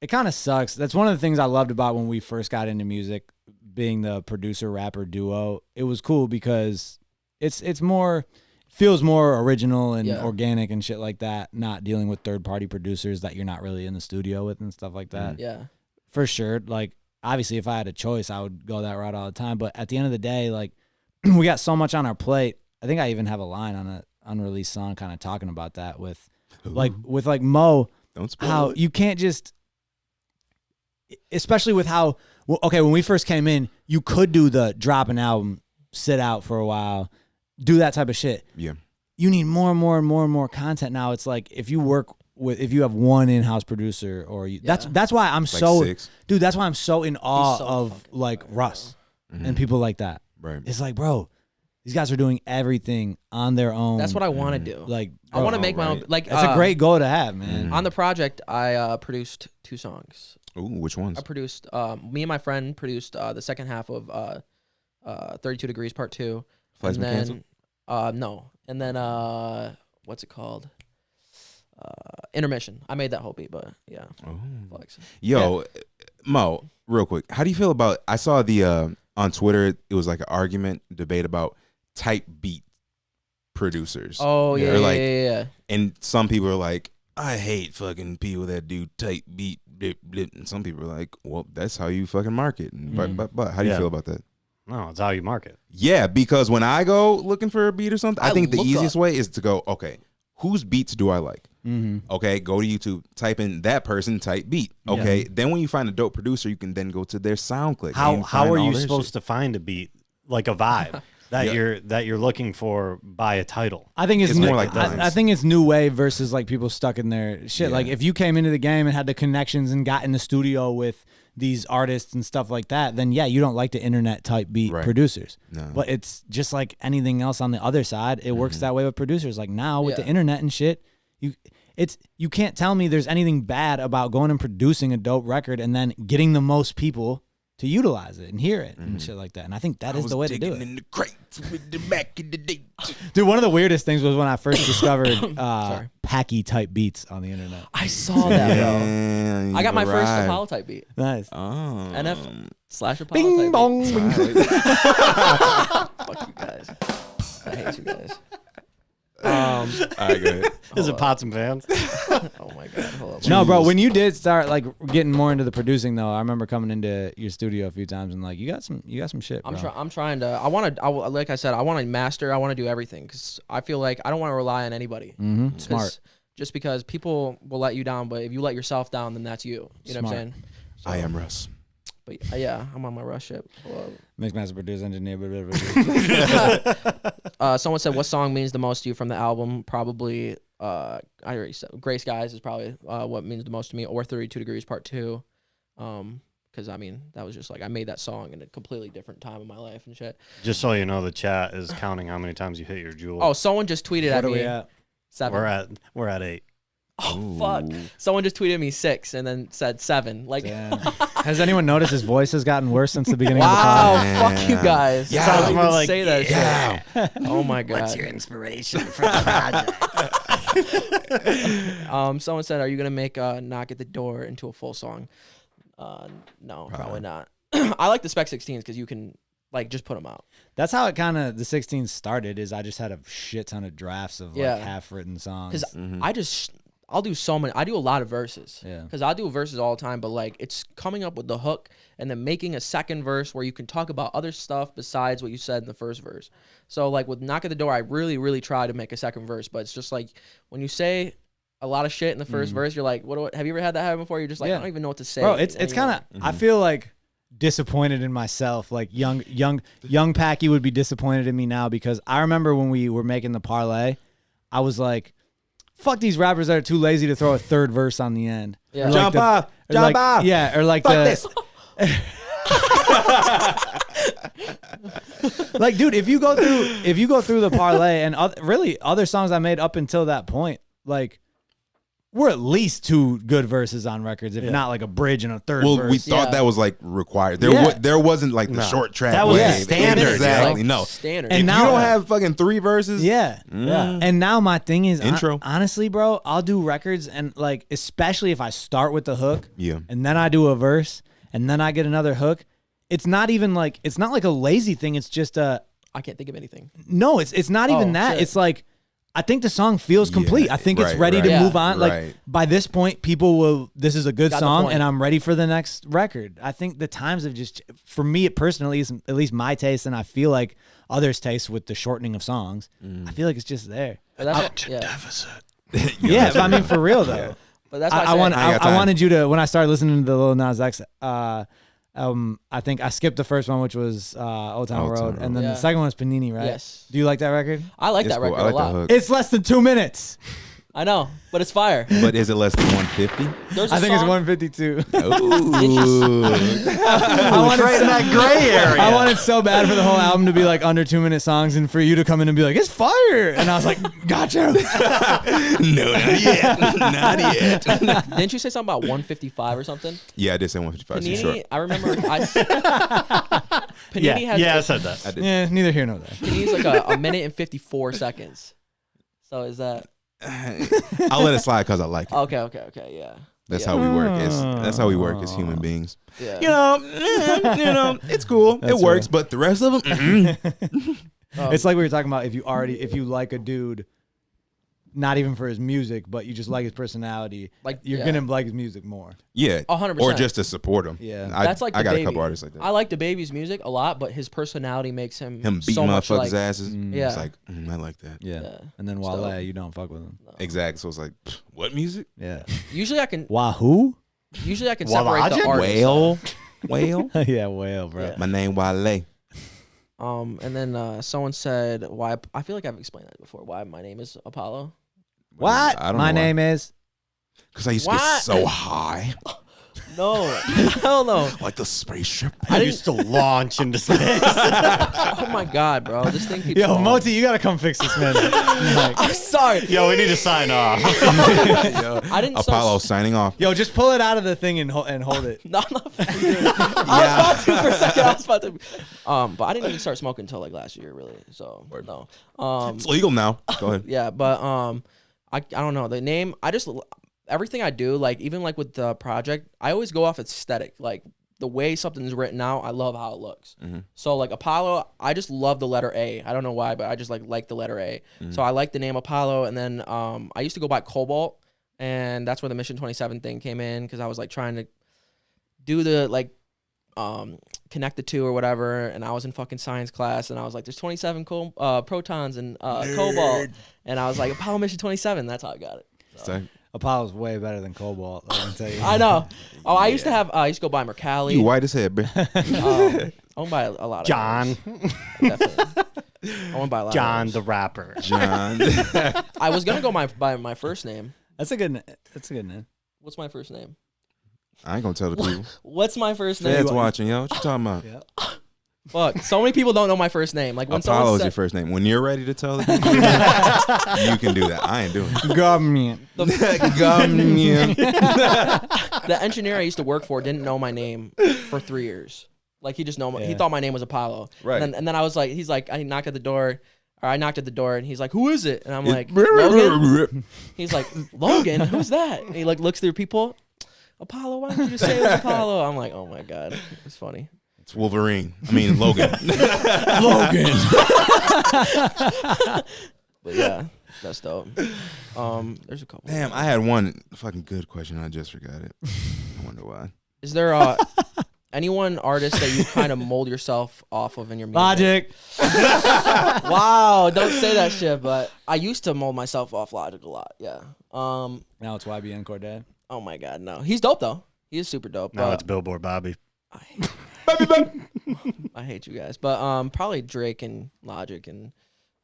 it kind of sucks. That's one of the things I loved about when we first got into music, being the producer rapper duo. It was cool because it's more feels more original and Yeah. organic and shit like that, not dealing with third party producers that you're not really in the studio with and stuff like that. yeah. For sure. Like, obviously if I had a choice, I would go that route all the time, but at the end of the day, like, we got so much on our plate. I think I even have a line on an unreleased song kind of talking about that with Mo, Don't spoil how it. you can't just, especially with how, okay, when we first came in, you could do the drop an album, sit out for a while, do that type of shit. Yeah. You need more and more and more and more content now. It's like if you have one in-house producer or you, Yeah. that's why I'm Like so, 6. dude, that's why I'm so in awe so of fucking like fire, Russ Mhm. and people like that. Right. It's like, bro, these guys are doing everything on their own. That's what I want to do. like. I want to Oh, make my own. right. Like That's a great goal to have, man. Mhm. On the project, I produced 2 songs. Ooh, which ones? I produced. Me and my friend produced the second half of 32 Degrees Part 2. Flights and Been Canceled? then no, and then what's it called? Intermission. I made that whole beat, but yeah. Oh. Flex. Yo, Mo, real quick. How do you feel about, I saw the, on Twitter, it was like an argument, debate about type beat producers. Oh yeah, Or like, yeah. and some people are like, I hate fucking people that do type beat, blip, blip. And some people are like, well, that's how you fucking market. And but how do you Yeah. feel about that? No, it's how you market. Yeah, because when I go looking for a beat or something, I I think the look easiest up. way is to go, okay, whose beats do I like? Mm-hmm. Okay, go to YouTube, type in that person, type beat. Okay, then when you find a dope producer, you can then go to their SoundClick. How are you supposed to find a beat, like a vibe that Yeah. you're looking for by a title? I think it's It's new, more like I lines. think it's new wave versus like people stuck in their shit. Yeah. Like if you came into the game and had the connections and got in the studio with these artists and stuff like that, then yeah, you don't like the internet type beat Right. producers. No. But it's just like anything else on the other side. It works that way with producers. Like now with the Yeah. internet and shit, you can't tell me there's anything bad about going and producing a dope record and then getting the most people to utilize it and hear it and shit like that. And I think that is the way to do it. In the crates with the back in the day. Dude, one of the weirdest things was when I first discovered Packy type beats on the internet. I saw that, bro. Man, I got my first right. Apollo type beat. Nice. Oh. NF/Apollo Bing type bong. beat. Bing. Fuck you guys. I hate you guys. All right, go ahead. Is it pots and pans? Oh my god, hold up. No, bro. When you did start like getting more into the producing, though, I remember coming into your studio a few times and like you got some shit. Bro. I'm trying to. I want to. Like I said, I want to master. I want to do everything because I feel like I don't want to rely on anybody. Smart. Just because people will let you down, but if you let yourself down, then that's you. You know what I'm saying? So, I am Russ. But yeah, I'm on my rush ship. Mix master producer engineer. Someone said, "What song means the most to you from the album?" Probably, I already said, "Gray Skies" is probably what means the most to me, or 32 Degrees Part 2. Because I mean, that was just like I made that song in a completely different time of my life and shit. Just so you know, the chat is counting how many times you hit your jewel. Oh, someone just tweeted at What are me. we at? 7. We're at 8. Oh fuck! Someone just tweeted me 6 and then said 7. Like, Damn. Has anyone noticed his voice has gotten worse since the beginning wow, of the pod? fuck you guys. Yeah, Sounds it's more more like like, say that yeah. shit. Oh my god. What's your inspiration for the project? Someone said, "Are you gonna make Knock at the Door into a full song?" No, probably not. I like the Spec 16s because you can like just put them out. That's how it kind of the 16 started. Is I just had a shit ton of drafts of like half written songs. Because I'll do so many. I do a lot of verses. Yeah. Because I do verses all the time, but like it's coming up with the hook and then making a second verse where you can talk about other stuff besides what you said in the first verse. So like with Knock at the Door, I really, really try to make a second verse, but it's just like when you say a lot of shit in the first verse, you're like, what? Have you ever had that happen before? You're just like, I don't even know what to say. Bro, it's kind of. I feel like disappointed in myself. Like young Packy would be disappointed in me now because I remember when we were making the parlay, I was like, fuck these rappers that are too lazy to throw a third verse on the end. Yeah. Or Jump like off. Jump off. Yeah, or like Fuck this. Like, dude, if you go through the parlay and other songs I made up until that point, like we're at least 2 good verses on records, if not like a bridge and a third verse. Well, we thought that was like required. There wasn't like the short track. That was way. standard. Exactly. Like, no. standard. And If now you don't have fucking 3 verses. Yeah. And now my thing is, Intro. honestly, bro, I'll do records and like, especially if I start with the hook, Yeah. and then I do a verse, and then I get another hook. It's not even like it's not like a lazy thing. It's just I can't think of anything. no. It's not even that. shit. It's like I think the song feels complete. I think it's ready to move on. Like by this point, people will. This is a good Got the song, point. and I'm ready for the next record. I think the times have just, for me personally, is at least my taste, and I feel like others' taste with the shortening of songs. I feel like it's just there. But that's yeah. Yeah, but I mean for real though. But that's why I time. wanted you to, when I started listening to the Lil Nas X, I think I skipped the first one, which was Old Town Road, and then the second one was Panini, right? Yes. Do you like that record? I like It's that cool. record I like a the lot. hook. It's less than 2 minutes. I know, but it's fire. But is it less than 150? There's a I think it's song- 152. Ooh. I wanted Right in that gray area. I wanted so bad for the whole album to be like under 2 minute songs, and for you to come in and be like, "It's fire," and I was like, "Gotcha." No, not yet. Not yet. Didn't you say something about 155 or something? Yeah, I did say 155. So Panini, sure. I remember. Panini has I said that. I did. Yeah, neither here nor there. Panini's like a minute and 54 seconds. So is that I'll let it slide because I like it. okay? Yeah. That's how we work. That's how we work as human beings. Yeah. You know, it's cool. That's it works, right. but the rest of them, It's like we were talking about, if you like a dude, not even for his music, but you just like his personality, Like, you're yeah. gonna like his music more. yeah, 100%. or just to support him. Yeah. That's like I got DaBaby. a couple artists like that. I like DaBaby's music a lot, but his personality makes him Him so beating much motherfuckers' like, asses. Yeah. It's like I like that. Yeah. Yeah. And then Wale, you don't fuck with him. Exactly. So it's like, what music? Yeah. Usually I can Wahoo? separate the Logic? artist. Whale, whale. Yeah, whale, bro. Yeah. My name Wale. And then someone said why I feel like I've explained that before. Why my name is Apollo. What? I don't My know why. name is. Because I used to get What? so high. No, hell no. Like the spaceship. I used to launch into space. Oh my god, bro, this thing keeps. Yo, falling. Moe-T, you gotta come fix this, man. I'm sorry. Yo, we need to sign off. I didn't. Apollo Start, signing off. Yo, just pull it out of the thing and hold it. no, I'm not fucking doing it. I was about to for a second. I was about to. But I didn't even start smoking until like last year, really. So no. It's legal now. Go ahead. Yeah, but I don't know the name. I just everything I do, like even like with the project, I always go off aesthetic, like the way something's written out. I love how it looks. So like Apollo, I just love the letter A. I don't know why, but I just like the letter A. So I like the name Apollo, and then I used to go by Cobalt, and that's where the Mission 27 thing came in because I was like trying to do the like connect the two or whatever, and I was in fucking science class, and I was like, there's 27 protons and cobalt, and I was like, Apollo Mission 27. That's how I got it. So. Apollo's way better than Cobalt. I can tell you. I know. Oh, I used to have. I used to go by Mercalli. You white as hell, bro. I went by a lot of John. names. Definitely. I went by a lot. John of the rapper. John. I was gonna go by my first name. That's a good name. What's my first name? I ain't gonna tell the people. What's my first name? Feds watching, yo. What you talking about? Yeah. Fuck. So many people don't know my first name. Like when Apollo someone is your said, first name. When you're ready to tell the people, you can do that. I ain't doing it. Government. the engineer I used to work for didn't know my name for 3 years. Like he just he thought my name was Apollo. Right. And then I was like, he's like, I knocked at the door, and he's like, who is it? And I'm like, Logan. He's like, Logan, who's that? And he like looks through people. Apollo, why don't you just say it was Apollo? I'm like, oh my god, it's funny. It's Wolverine. I mean Logan. Logan. But yeah, that's dope. There's a couple. Damn, I had one fucking good question. I just forgot it. I wonder why. Is there anyone artist that you kind of mold yourself off of in your music? Logic. Wow, don't say that shit. But I used to mold myself off Logic a lot. Yeah. Now it's YBN Cordae. Oh my god, no. He's dope though. He is super dope. Now it's Billboard Bobby. I hate you guys, but probably Drake and Logic, and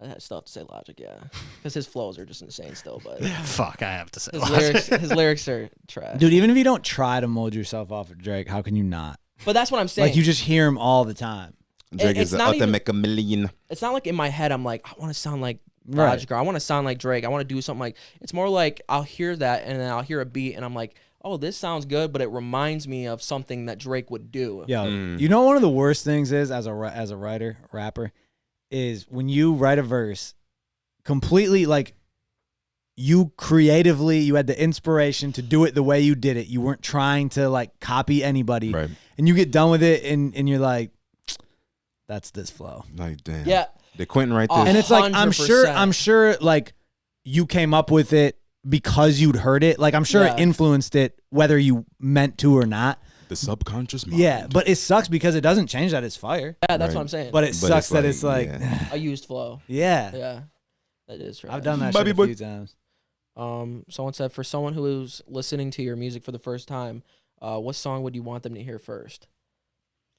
I still have to say Logic, yeah, because his flows are just insane still. But Fuck, I have to say his lyrics are trash. Dude, even if you don't try to mold yourself off of Drake, how can you not? But that's what I'm saying. Like you just hear him all the time. Drake is it's the not even- ultimate chameleon. It's not like in my head I'm like, I want to sound like Right. Logic, or I want to sound like Drake. I want to do something like. It's more like I'll hear that and then I'll hear a beat and I'm like, oh, this sounds good, but it reminds me of something that Drake would do. Yo, you know one of the worst things is as a writer, rapper, is when you write a verse completely like you creatively, you had the inspiration to do it the way you did it. You weren't trying to like copy anybody. Right. And you get done with it and you're like, that's this flow. Like damn. Yeah. Did Quentin write this? And it's like 100%. I'm sure like you came up with it because you'd heard it. Like I'm sure it influenced it whether you meant to or not. The subconscious mind. Yeah, but it sucks because it doesn't change that it's fire. Yeah, that's Right. what I'm saying. But it sucks that it's like yeah. a used flow. yeah. Yeah. That is right. I've done that Bobby shit a boy. few times. Someone said, for someone who's listening to your music for the first time, what song would you want them to hear first?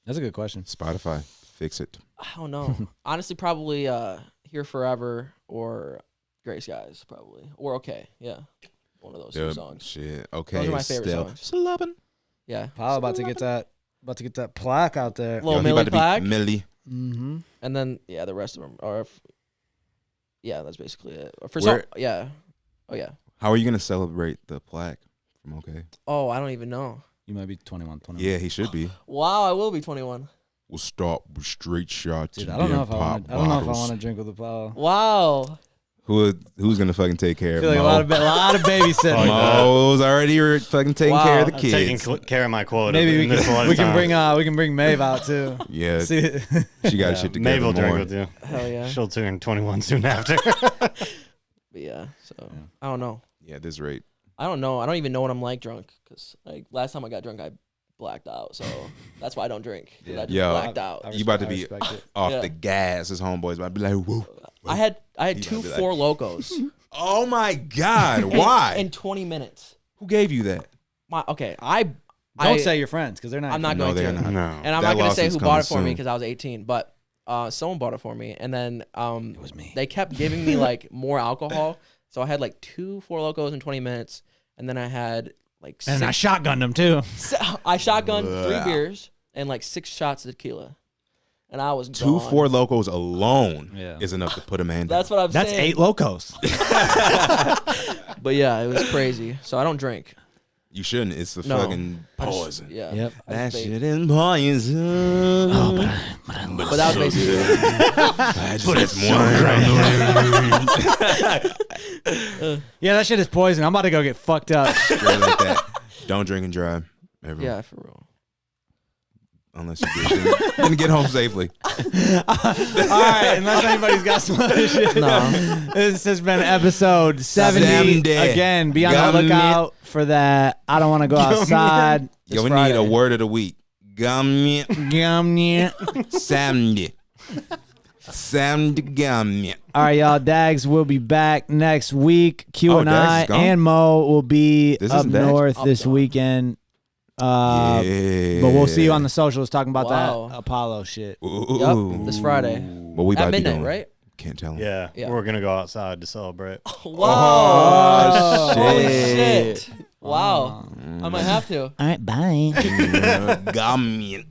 That's a good question. Spotify. Fix it. I don't know. Honestly, probably Here Forever or Gray Skies, probably. Or Okay. Yeah. One of those two Dude, songs. shit. Okay. Those are my favorite still. songs. Slubbin'. Yeah. Paul about to get that plaque out there. Little Yo, he Millie about to be plaque. Millie. Mm-hmm. And then, yeah, the rest of them are. Yeah, that's basically it. For Where- some, yeah. Oh, yeah. How are you gonna celebrate the plaque from Okay? Oh, I don't even know. You might be 21. Yeah, he should be. Wow, I will be 21. We'll start with straight shots. Dude, and I don't know then if I pop want. I don't know if I bottles. want to drink with the Paul. Wow. Who's gonna fucking take care I of feel like Mo? a lot of babysitting. Mo's already fucking taking Wow. care of the I'm kids. taking care of my quota. Maybe in we this can bring Maeve out too. Yeah, See, she got shit together Maybe we'll drink more. with you. Hell yeah. She'll turn 21 soon after. But yeah, so I don't know. Yeah, at this rate. I don't know. I don't even know what I'm like drunk because like last time I got drunk, I blacked out. So that's why I don't drink. 'Cause I just Yo, blacked out. I You about to I be respect it. off Yeah. the gas. His homeboys about to be like, whoa. I had He two might be like- 4 Locos. Oh my God, in- why? In 20 minutes. Who gave you that? Don't say your friends because they're not. I'm not No, going they're to. not. No. And I'm That not going to say lawsuit's who bought it coming for me soon. because I was 18, but someone bought it for me. And then It was me. they kept giving me like more alcohol. So I had like 2 4 Locos in 20 minutes. And then I had like And I six, shotgunned him too. I shotgunned 3 beers and like 6 shots of tequila, and I was 2 gone. 4 locos alone Yeah. is enough to put a man down. That's what I'm That's saying. 8 locos. But yeah, it was crazy. So I don't drink. You shouldn't. It's the No. fucking I just- poison. Yeah. Yep. I That just shit is poison. Oh, but that was basically it. But it's yeah, that shit is poison. I'm about to go get fucked up. Straight like that. Don't drink and drive ever. Yeah, for real. Unless you do. Then get home safely. All right, unless anybody's got some other shit. No. This has been episode 70. 70. Again, be on the Gum lookout for that. I don't want to go outside. Yo, we Friday. need a word of the week. Gummy. Yum. Samdi. Samdi gummy. All right, y'all. Daggs will be back next week. Q Oh, and Daggs I is gone? and Mo will be This up isn't Daggs? north I'll this be gone. weekend. Yeah. But we'll see you on the socials talking about Wow. that Apollo shit. Yep, this Friday. What we At about to be midnight, doing? right? Can't tell him. Yeah, Yeah. we're gonna go outside to celebrate. Wow. Oh, Holy shit. shit. Wow. I might have to. All right, bye. Gummy.